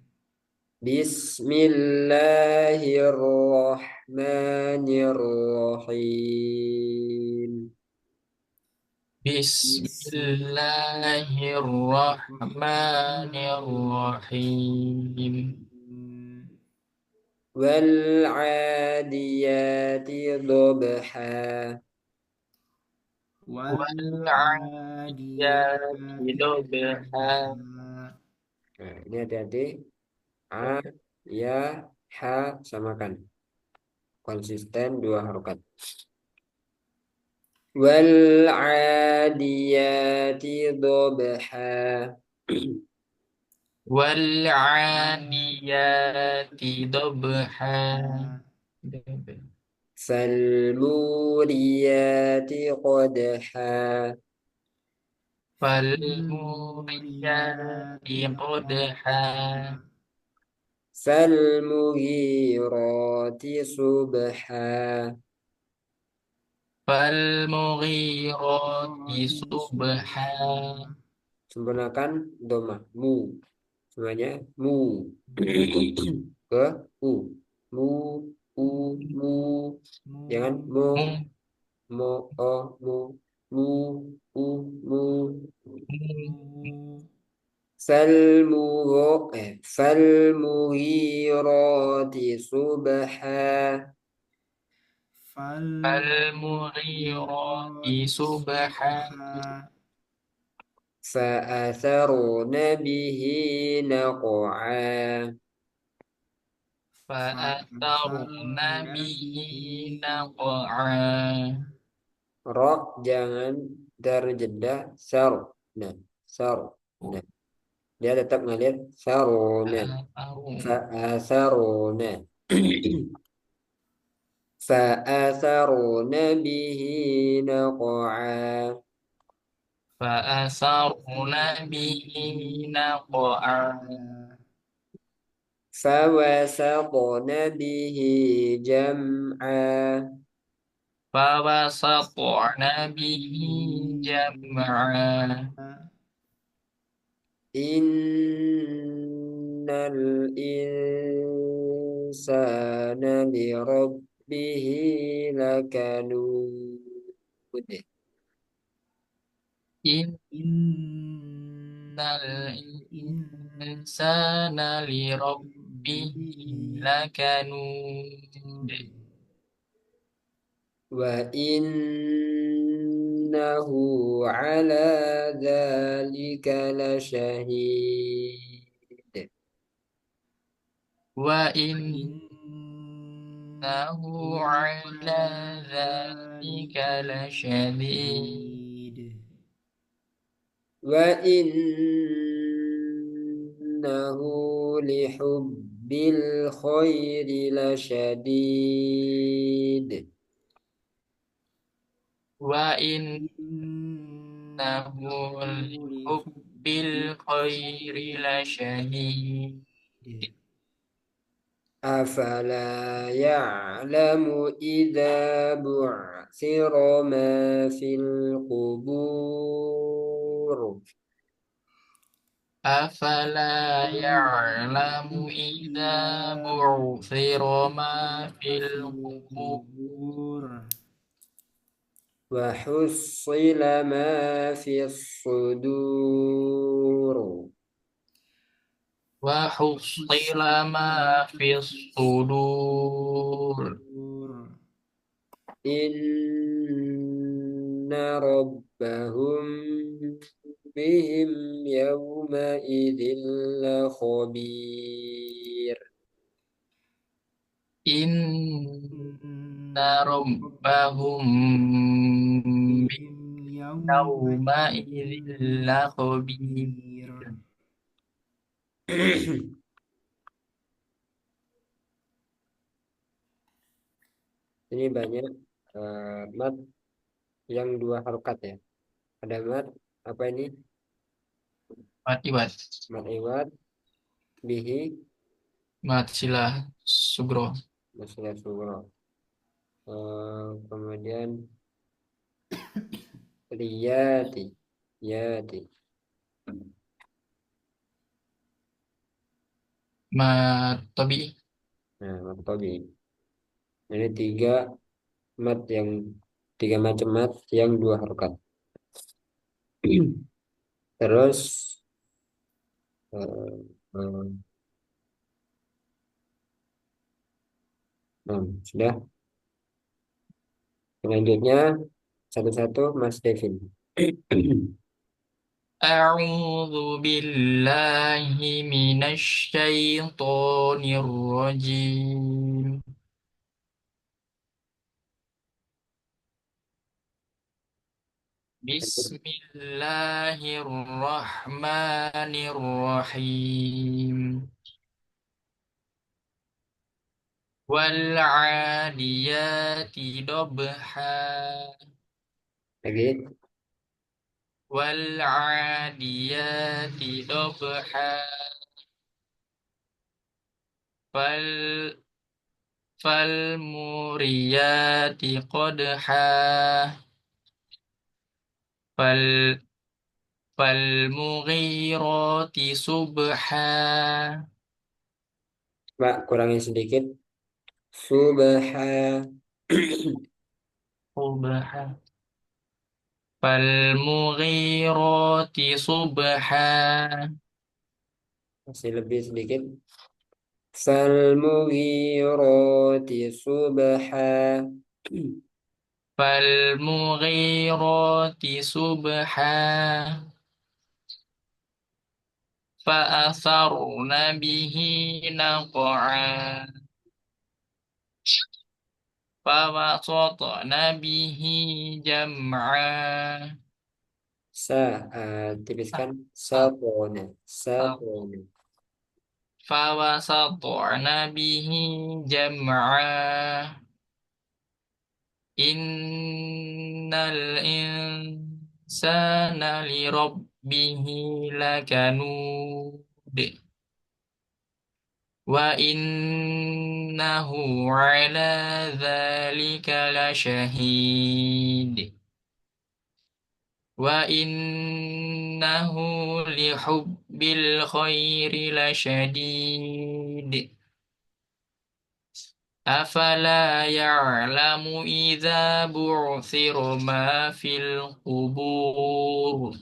بسم الله الرحمن الرحيم. بسم بسم الله الله الرحمن الرحمن الرحيم. الرحيم. والعاديات ضبحا. والعاديات والعاديات ضبحا. ضبحا. Nah, ini hati-hati. A, ya, ha, samakan. Konsisten dua harokat. والعاديات ضبحا. والعاديات ضبحا. فالموريات قدحا. فالموريات فالموريات قدحا. قدحا. فالمغيرات صبحا. فالمغيرات صبحا. صبحا. Sempurnakan doma mu, semuanya mu. Ke u, mu, u, mu. Jangan mo, mo, o, mu, mu, u, mu. فالمغيرات صبحا. فالمغيرات فالمغيرات صبحا. صبحا. فأثرن به نقعا. فأثرن فأثرن به به نقعا. نقعا. Rok jangan terjeda sar. Nah, sar. Nah, dia tetap ngalir saruna. Fa'asaruna. Fa'asaruna bihi naqa'a. فأثرن به نقعا. فوسطن به جمعا. فوسطن به جمعا. جمعا. إن الإنسان لربه لكنود. إن إن الإنسان الإنسان لربه لكنود. وإنه على ذلك لشهيد. وإنه وإنه على على ذلك ذلك لشديد. لشهيد. وإنه لحب الخير لشديد. وإنه إنه لحب لحب الخير الخير لشديد. لشديد. أفلا يعلم إذا بعثر ما في القبور. أفلا يعلم إذا إذا بعثر ما بعثر في في القبور. القبور. وحصل ما في الصدور. وحصل ما في الصدور. إن ربهم بهم يومئذ لخبير. إن إن ربهم بهم يومئذ يومئذ لخبير. لخبير. Ini banyak mat yang dua harokat ya. Ada mat apa ini? Mat iwat. Mat iwad, bihi, Mat silah sugro. masalah sugro. Kemudian riyati, yati. Mat tobi. Nah, maktobi. Ini mat yang tiga macam mat yang dua harokat. Terus eh, eh, sudah. Selanjutnya satu-satu Mas Devin. أعوذ بالله من الشيطان الرجيم. بسم الله الرحمن الرحيم. والعاديات ضبحا. Lagi. والعاديات ضبحا. فال فالموريات قدحا. فال فالمغيرات صبحا. Pak, kurangi sedikit. Subha. صبحا. فالمغيرات صبحا. Masih lebih sedikit. Falmughirati subha. فالمغيرات صبحا. فأثرن به نقعا. فوسطن به جمعا. Sa, tipiskan sapona, sapona. فوسطن به جمعا. إن الإنسان لربه لكنود. وإنه على ذلك لشهيد. وإنه لحب الخير لشديد. أفلا يعلم إذا بعثر ما في القبور.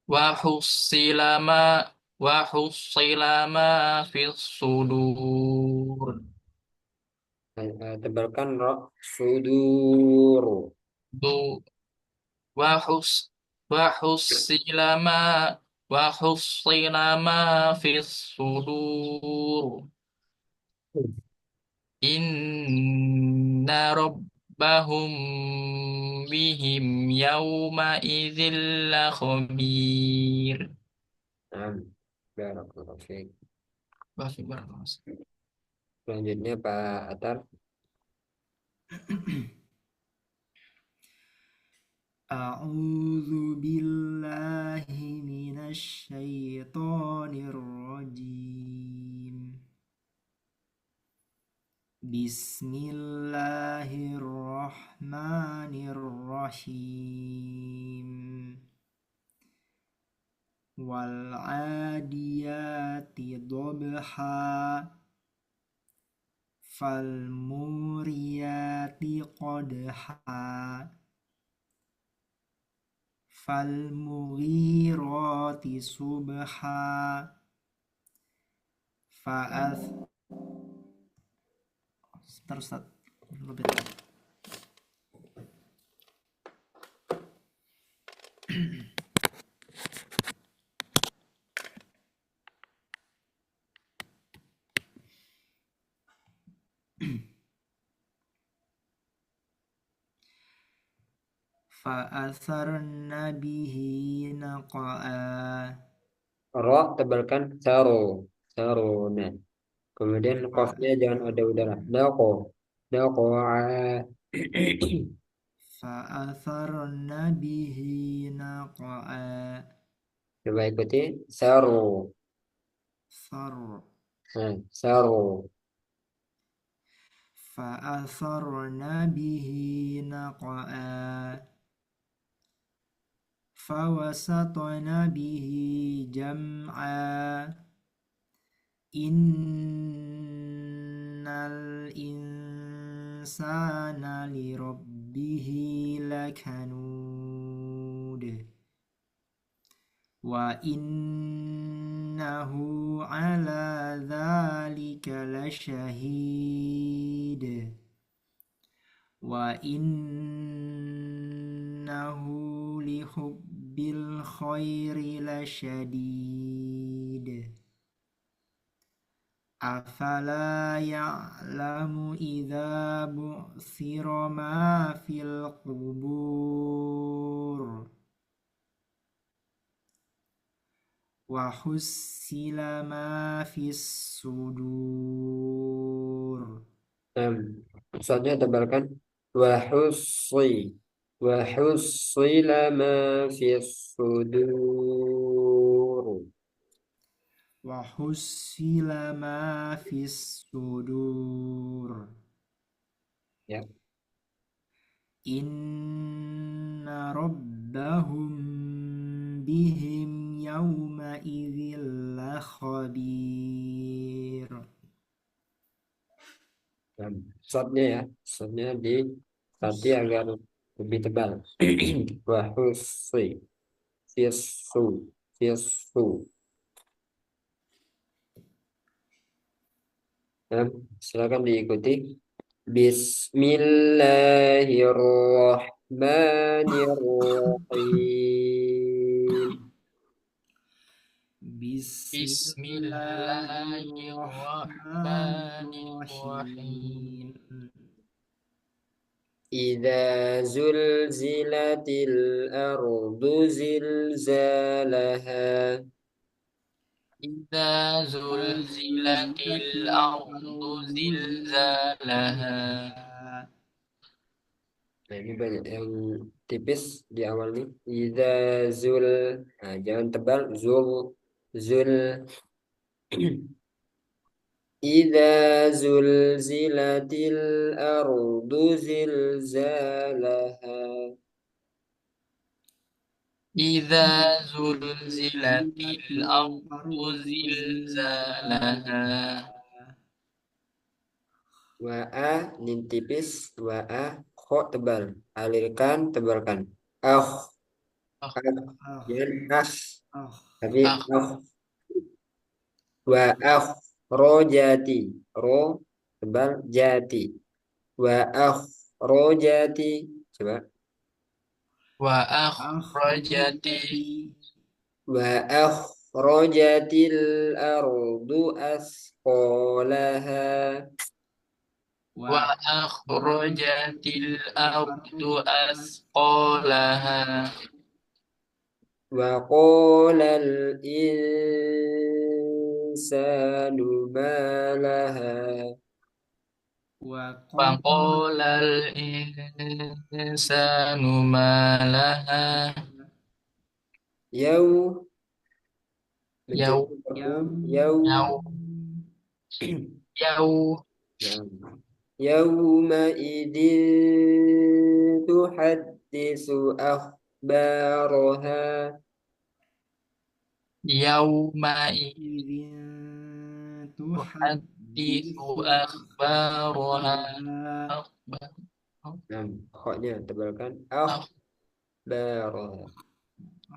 وحصل ما وحصل ما في الصدور. Tebalkan ro, sudur. ذو- وحص وحصل ما وحصل ما في الصدور. إن ربهم بهم يومئذ لخبير. Barakallahu fiik. Masih berapa? Selanjutnya Pak Atar. أعوذ بالله من الشيطان الرجيم. بسم الله الرحمن الرحيم. والعاديات ضبحا. فالموريات قدحا. فالمغيرات صبحا. فأث terus lebih fa'atharna bihi naqa'a. Ro, tebalkan saro, sarona. Kemudian Fa kofnya jangan ada udara. Nako, نقعا فأثرن به نقعا Coba ikuti. Saru. ثر Saru. فأثرن به نقعا فوسطن به جمعا إن الإنسان لربه لكنود وإنه على ذلك لشهيد وإنه لحب الخير لشديد أفلا يعلم إذا بعثر ما في القبور وحصل ما في الصدور Soalnya tebalkan. Wahussi. Wahussila ma fis sudur. وحصل ما في الصدور Ya. إن ربهم بهم يومئذ لخبير Shotnya ya. Shotnya di tadi agar lebih tebal. Wahussi. Fisu. Fisu. Nah, silakan diikuti. Bismillahirrahmanirrahim. بسم الله الرحمن Bismillahirrahmanirrahim. الرحيم إذا زلزلت الأرض زلزالها إذا زلزلت زلزلت الأرض الأرض زلزالها. زلزالها Nah, ini banyak yang tipis di awal nih. Iza zul. Nah, jangan tebal. Zul. Zul. Iza zulzilatil ardu zilzalaha. إذا زلزلت زلزلت الأرض الأرض زلزالها. زلزالها Wa a nin tipis. Wa a kho tebal. Alirkan, tebalkan. Ah. أخ Ah. أخ Jangan ah. أخ Tapi أخ ah. Wa akhrojati. Ro tebal jati. Wa akhrojati. Coba. وأخرجت أخرجت Wa akhrojatil ardu asqalaha. وأخرجت الأرض الأرض أثقالها. Wa qolal insanu ma laha. وقال فقال الإنسان ما لها. Yau menjadi يوم maf'ul. Yau. يوم يوم يوم Nah. Yauma idin tuhaddisu akhbaraha. يومئذ إذ تحدث تحدث أخبارها. أخبارها أخبار Nah, khoknya tebalkan. أخ Akhbaraha.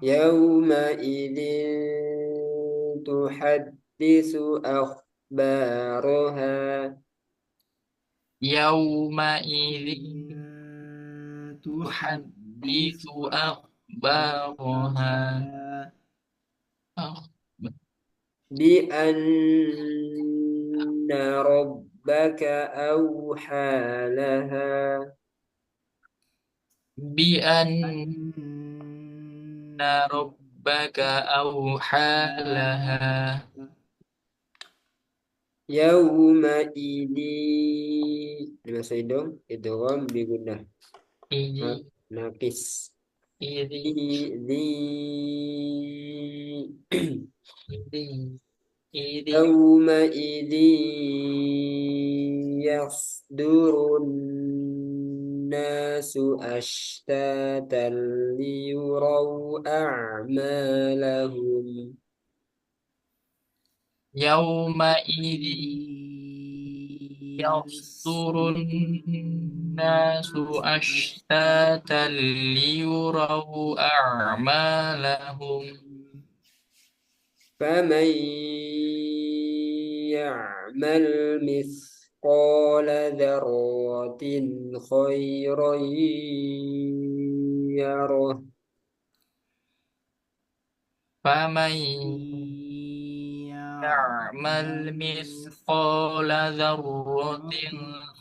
Yauma idin tuhaddisu akhbaraha. يومئذ تحدث تحدث أخبارها. أخبارها أخ- Bi anna rabbaka awhalaha. بأن أن ربك أوحى لها. Yauma idi. Bahasa hidung idgham bi gunnah. Idi. Naqis. Idi. Idi. Idi. Idi. يومئذ يصدر الناس أشتاتا ليروا أعمالهم Yauma idi. يصدر الناس أشتاتا ليروا أعمالهم فمن يعمل مثقال ذرة خيرا يره فمن يعمل يعمل مثقال ذرة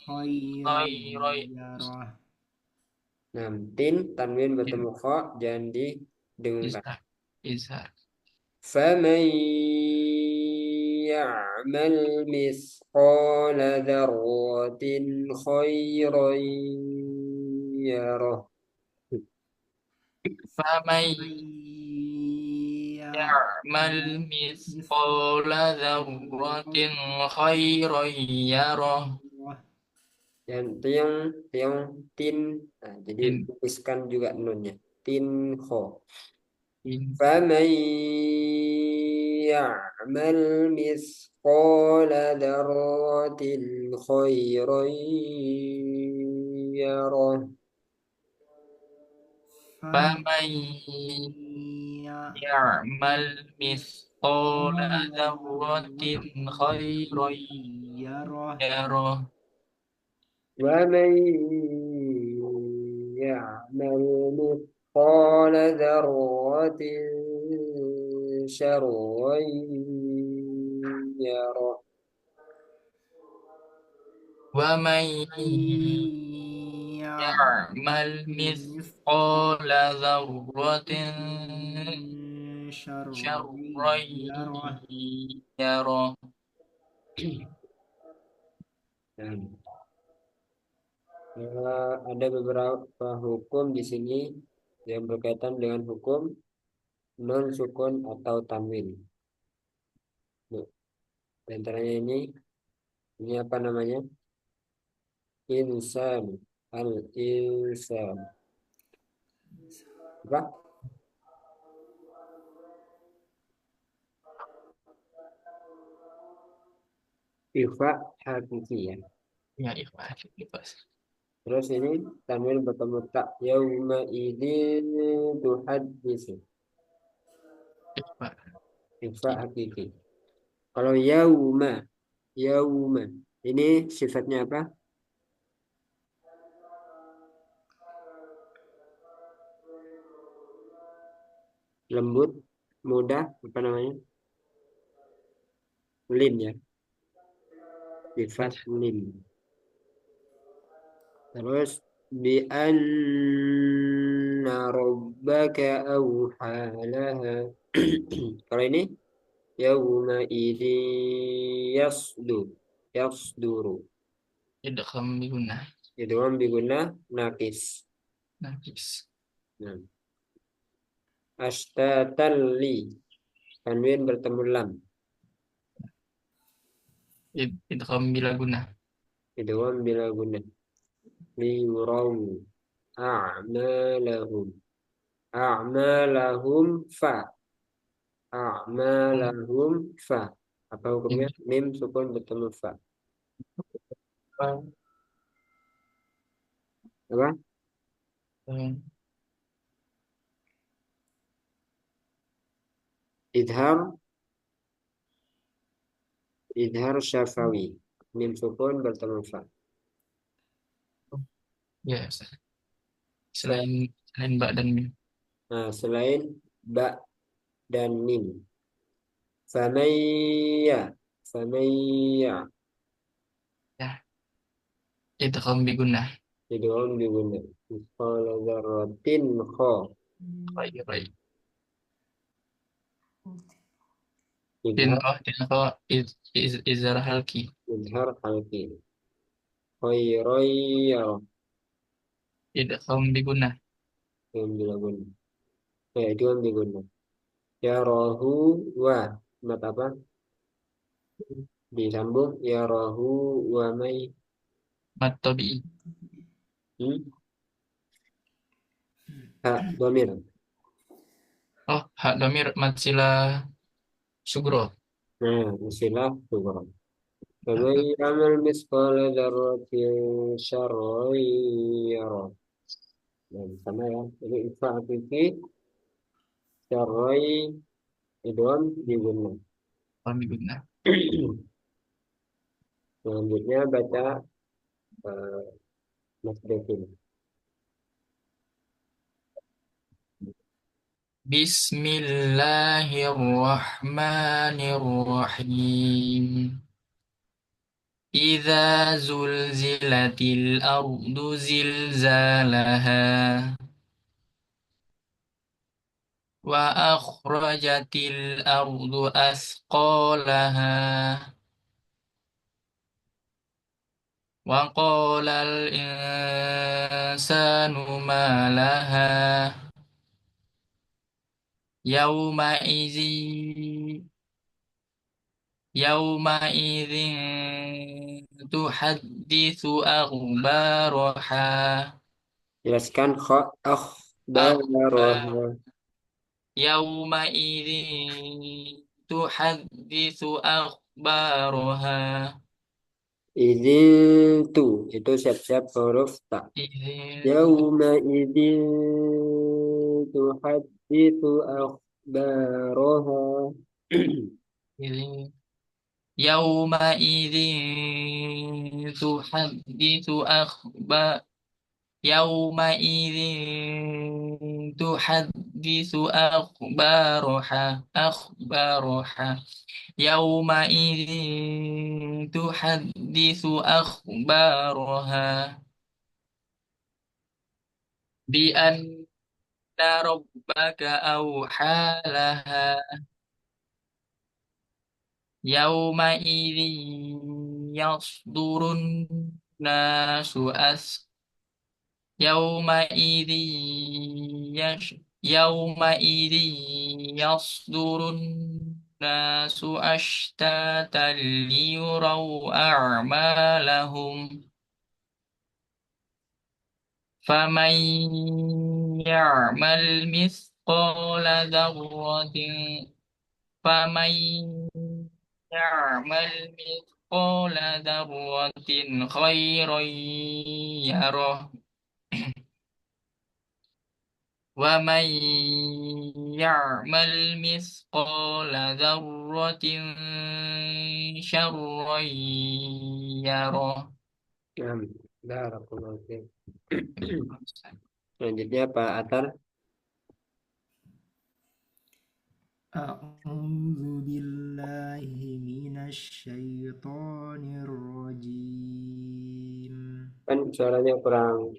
خيرا خيرا يره. Nah, tin tanwin bertemu kha jangan didengungkan. izhar izhar فمن يعمل مثقال ذرة خيرا يره فمن من يعمل يعمل مثقال ذرة خيرا يره dan tiang tiang tin jadi in tuliskan juga nunnya tin kho in فمن يعمل مثقال ذرة خيرا يره فمن يعمل مثقال مثقال ذرة خيرا ذرة يره. يره ومن يعمل مثقال ذرة شرا يره ومن من يعمل يعمل مثقال ذرة شرا شرا يره. يره Dan, ada beberapa hukum di sini yang berkaitan dengan hukum non sukun atau tanwin. Nah, di antaranya ini apa namanya? Insan, al insan. Apa? Ifa hakiki ya. ya ikhlas ikhlas Terus ini tanwin bertemu tak yauma idzin tuhaddisu. ikhlas Ifa hakiki. Kalau yauma, yauma ini sifatnya apa? Lembut, mudah, apa namanya? Lin ya, sifat lin. Terus bi anna rabbaka awhalaha. Kalau ini yauma idzi yasdu yasduru. idgham bi gunnah Idgham bi gunnah naqis. najis Nah, astatan li tanwin bertemu lam. idgham bila gunnah Idgham bila gunnah li yuraw a'malahum. A'malahum fa. A'malahum fa. Apa hukumnya? Mim sukun bertemu fa. Apa? Idhar, idhar syafawi. Mim sukun bertemu fa. ya Sel- selain ba dan mim Nah, selain ba dan mim. Famayya. Famayya. ya idgham bi gunnah Idgham bi gunnah. Mithqala dzarratin kha. baik baik Idhar, izar halki. idhar halki. Khairoyaro. Idgham bigunnah. Yang dilakukan. Itu yang digunakan. Ya rohu wa. Mat apa? Disambung. Ya rohu wa mai. Mat tabi'i. Hmm? Ha, domir. Oh, hak domir mat sila sugro. Nah, istilah syukur. Faman ya'mal misqala dzarratin syarran yarah. Nah, sama ya. Jadi ifa akiki syarrai idgham digunakan. Idgham bigunnah. Selanjutnya baca eh, Mas Devin. Bismillahirrahmanirrahim. Idza zulzilatil ardu zilzalaha wa akhrajatil ardu asqalaha wa qalal insanu ma laha yauma izi yauma idzin tuhadditsu akhbaraha Jelaskan akhbar akhbaraha. yauma idzin tuhadditsu akhbaraha Izin tu itu siap-siap huruf tak. idzin Yauma izin tuhaditsu akhbaraha. idzin yauma idzin tuhadditsu akhbar yauma idzin tuhadditsu akhbaraha yauma idzin tuhadditsu akhbaraha bi anna rabbaka awhalaha yauma idzin yasdurun nasu يومئذ يومئذ يصدر الناس أشتاتا ليروا أعمالهم فمن يعمل مثقال ذرة فمن يعمل مثقال ذرة خيرا يره ومن يعمل مثقال ذرة شرا يره Nah, barakallahu fiik. Selanjutnya Pak Atar. أعوذ بالله من الشيطان الرجيم. Kan suaranya kurang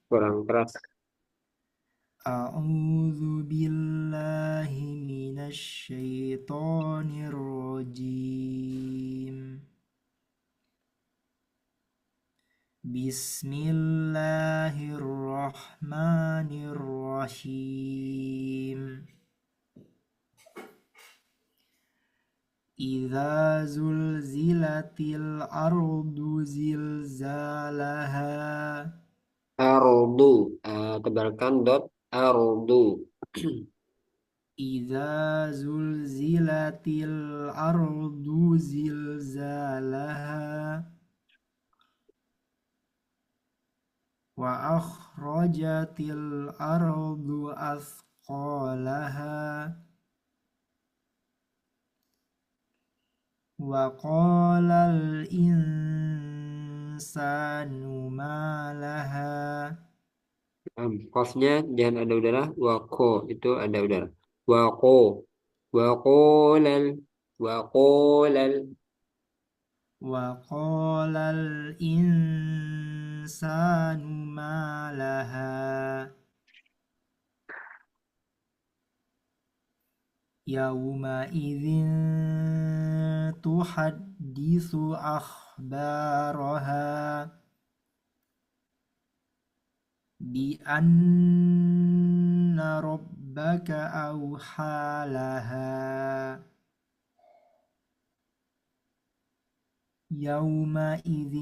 kurang keras. أعوذ بالله من الشيطان الرجيم. بسم الله الرحمن الرحيم. إذا زلزلت الأرض زلزالها. Ardu. Tebalkan dot ardu. إذا زلزلت الأرض زلزالها وأخرجت الأرض أثقالها وقال الإنسان ما لها. Qafnya jangan ada udara. Wako itu ada udara. Wako. Wakolal. Wakolal. وقال الإنسان ما لها يومئذ تحدث أخبارها بأن ربك أوحى لها يومئذ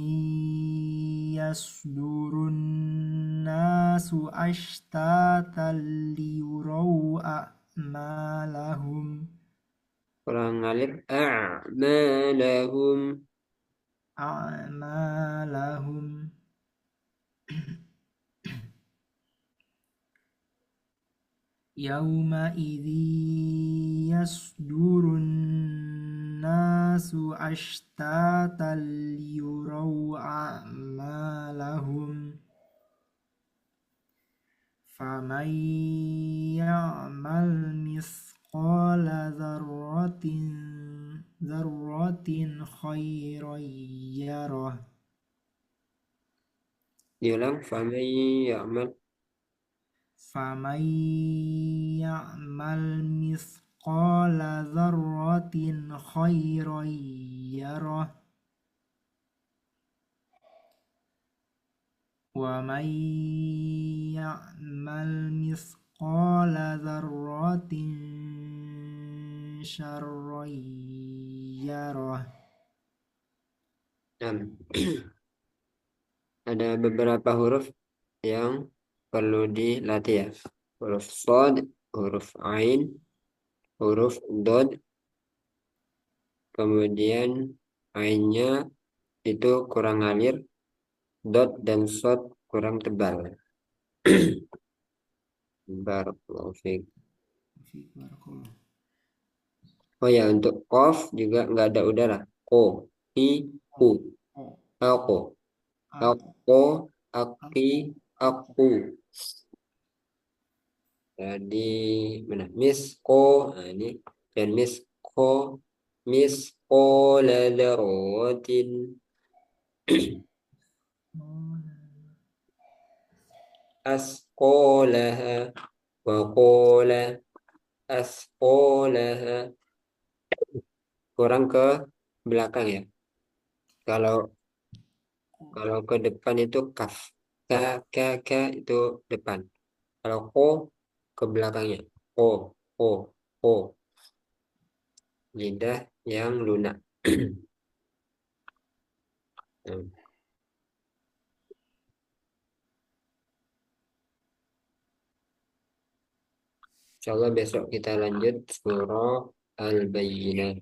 يصدر الناس أشتاتا ليروا أعمالهم Kurang alif. A'malahum. أعمالهم يومئذ يصدر الناس أشتاتا ليروا أعمالهم فمن يعمل مثقال ذرة خيرا يره Diulang. Faman ya'mal. فمن يعمل مثقال ذرة خيرا يره ومن يعمل مثقال ذرة شرا يره Nah, ada beberapa huruf yang perlu dilatih ya. Huruf sod, huruf ain, huruf dod, kemudian ainnya itu kurang ngalir, dot dan sod kurang tebal. Barakallahu fiik. Oh ya, untuk kof juga nggak ada udara. Ko, i, ku, ako, ako, aki, aku. Jadi mana? Misko, nah ini dan misko, misko ladarotin, askolaha, wakola, askolaha. Kurang ke belakang ya. Kalau kalau ke depan itu kaf, ka itu depan. Kalau ko ke belakangnya, ko, ko, ko. Lidah yang lunak. Nah, insyaallah besok kita lanjut surah Al-Bayyinah.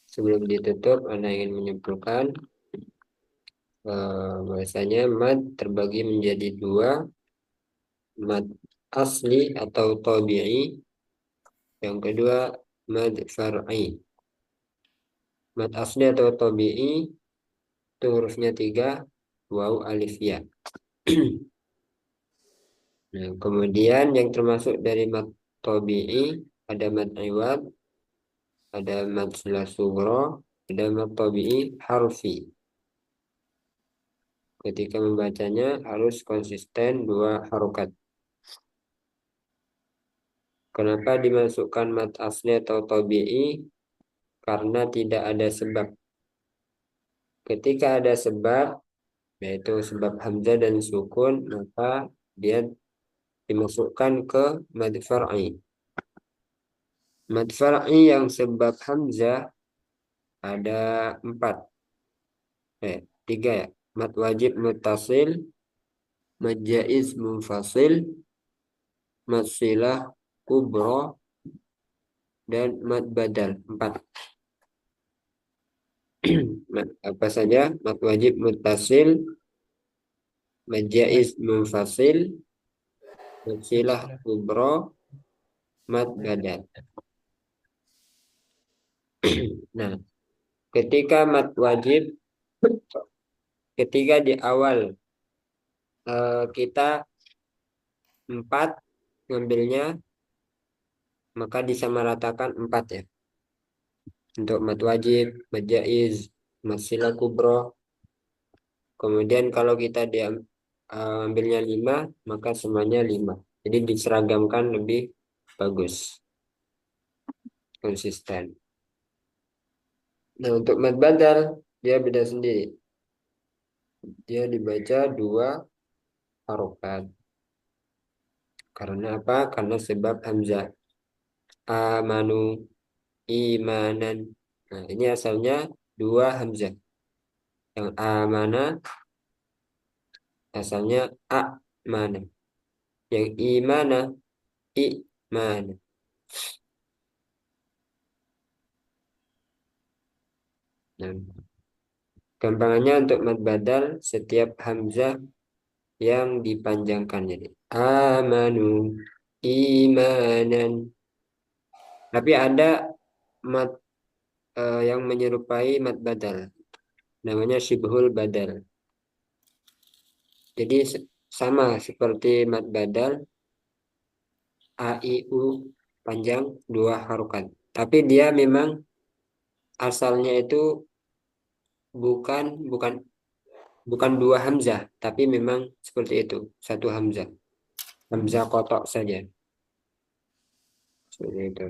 Sebelum ditutup, Anda ingin menyimpulkan bahwasanya mad terbagi menjadi dua, mad asli atau tabi'i, yang kedua mad far'i. Mad asli atau tabi'i itu hurufnya tiga, waw, alif, ya. Nah, kemudian yang termasuk dari mad tabi'i ada mad iwad, ada mad silah sugro, ada mad tabi'i harfi. Ketika membacanya harus konsisten dua harokat. Kenapa dimasukkan mad asli atau tabi'i? Karena tidak ada sebab. Ketika ada sebab, yaitu sebab hamzah dan sukun, maka dia dimasukkan ke mad far'i. Mad far'i yang sebab hamzah ada empat, tiga ya. Mad wajib muttasil, mad jaiz munfasil, mad silah kubro, dan mad badal. Empat. Apa saja? Mad wajib muttasil, mad jaiz munfasil, mad silah kubro, mad badal. Nah, ketika mad wajib, ketika di awal kita empat ngambilnya, maka disamaratakan empat ya. Untuk mad wajib, mad jaiz, mad silah kubro. Kemudian kalau kita ambilnya lima, maka semuanya lima. Jadi diseragamkan lebih bagus. konsisten. Nah, untuk mad badal dia beda sendiri. Dia dibaca dua harokat. Karena apa? Karena sebab hamzah. Amanu, imanan. Nah, ini asalnya dua hamzah. Yang amana asalnya a mana. Yang imana i mana. Nah, gampangannya untuk mad badal setiap hamzah yang dipanjangkan jadi amanu imanan. Tapi ada mad yang menyerupai mad badal, namanya syibhul badal. Jadi sama seperti mad badal a i u panjang dua harokat. Tapi dia memang asalnya itu bukan bukan bukan dua hamzah, tapi memang seperti itu, satu hamzah. Hamzah kotok saja. Seperti itu.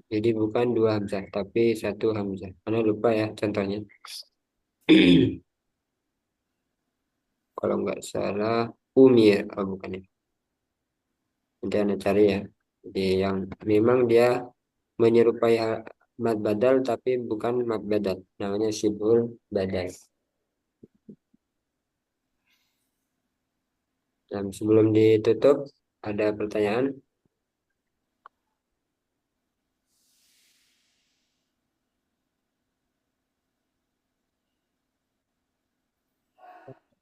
Jadi bukan dua hamzah, tapi satu hamzah. Karena lupa ya contohnya. Kalau nggak salah, umir. Oh, bukan ya. Nanti Anda cari ya. Jadi yang memang dia menyerupai mad badal, tapi bukan mad badal. Namanya syibhul badal. Dan sebelum ditutup, ada pertanyaan?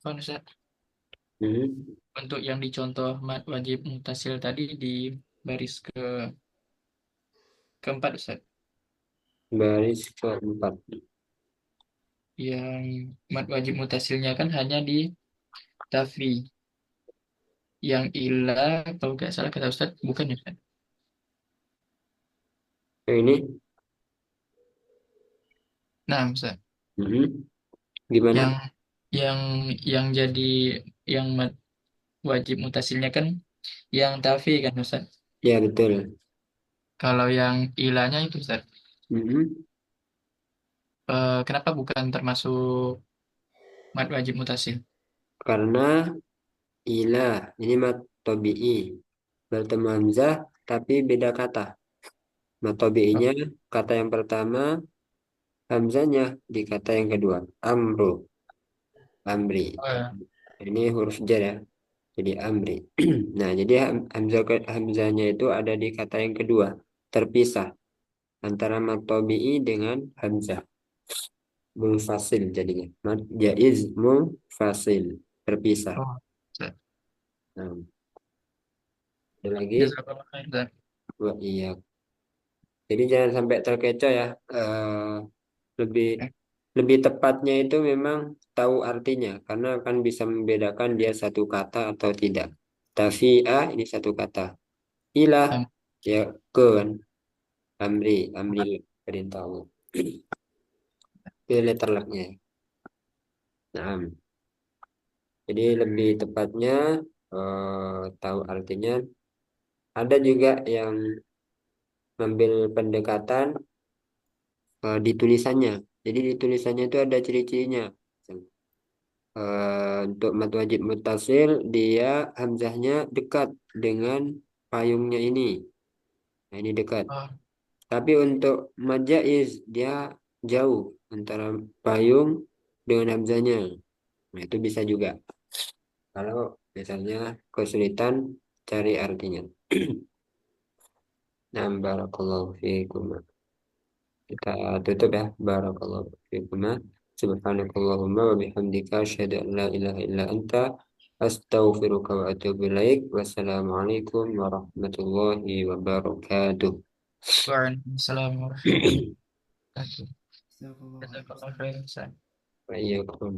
Kan, Ustaz, Hmm. untuk yang dicontoh mad wajib mutasil tadi di baris keempat, Ustaz. Baris keempat. Yang mad wajib mutasilnya kan hanya di tafi. Yang ilah, kalau nggak salah kata Ustaz, bukan ya, Ustaz? Yang ini? Nah, Ustaz. Hmm. Gimana? Yang yang yang jadi yang wajib mutasilnya kan yang tafi kan, Ustaz. Ya, betul. Kalau yang ilahnya itu, Ustaz, Hmm. kenapa bukan termasuk mad wajib mutasil? Karena ilah, ini mat tabi'i. Bertemu hamzah, tapi beda kata. Mat tabi'inya, kata yang pertama, hamzahnya di kata yang kedua. Amru, amri. Oh, ya. Ini huruf jar ya. Jadi amri. Nah, jadi hamzahnya itu ada di kata yang kedua. Terpisah antara mat tabi'i dengan hamzah. Munfasil jadinya. Mad jaiz munfasil. Terpisah. Oh, Ustaz. Nah, ada lagi? Jazakallah khair, Ustaz. Wah, iya. Jadi jangan sampai terkecoh ya. Lebih Eh, lebih tepatnya itu memang tahu artinya karena akan bisa membedakan dia satu kata atau tidak. Tafi'a ini satu kata. Ilah am- ya ke kan. Amri, amri perintah Allah. Itu letter lucknya. Nah, jadi lebih tepatnya tahu artinya. Ada juga yang ngambil pendekatan di tulisannya. Jadi di tulisannya itu ada ciri-cirinya. Untuk mad wajib mutasil dia hamzahnya dekat dengan payungnya ini. Nah, ini dekat. oh, Tapi untuk mad jaiz dia jauh antara payung dengan hamzahnya. Nah, itu bisa juga. Kalau misalnya kesulitan cari artinya. Nah, barakallahu fiikum. Kita tutup ya. Barakallahu fiikum. Subhanakallahumma wa bihamdika asyhadu an la ilaha illa anta astaghfiruka wa atubu ilaik. Wassalamualaikum warahmatullahi wabarakatuh. waalaikumsalam warahmatullahi wabarakatuh. Jazakallahu khair, Jazakallah Ustaz. khair, Ustaz. Wa iyyakum.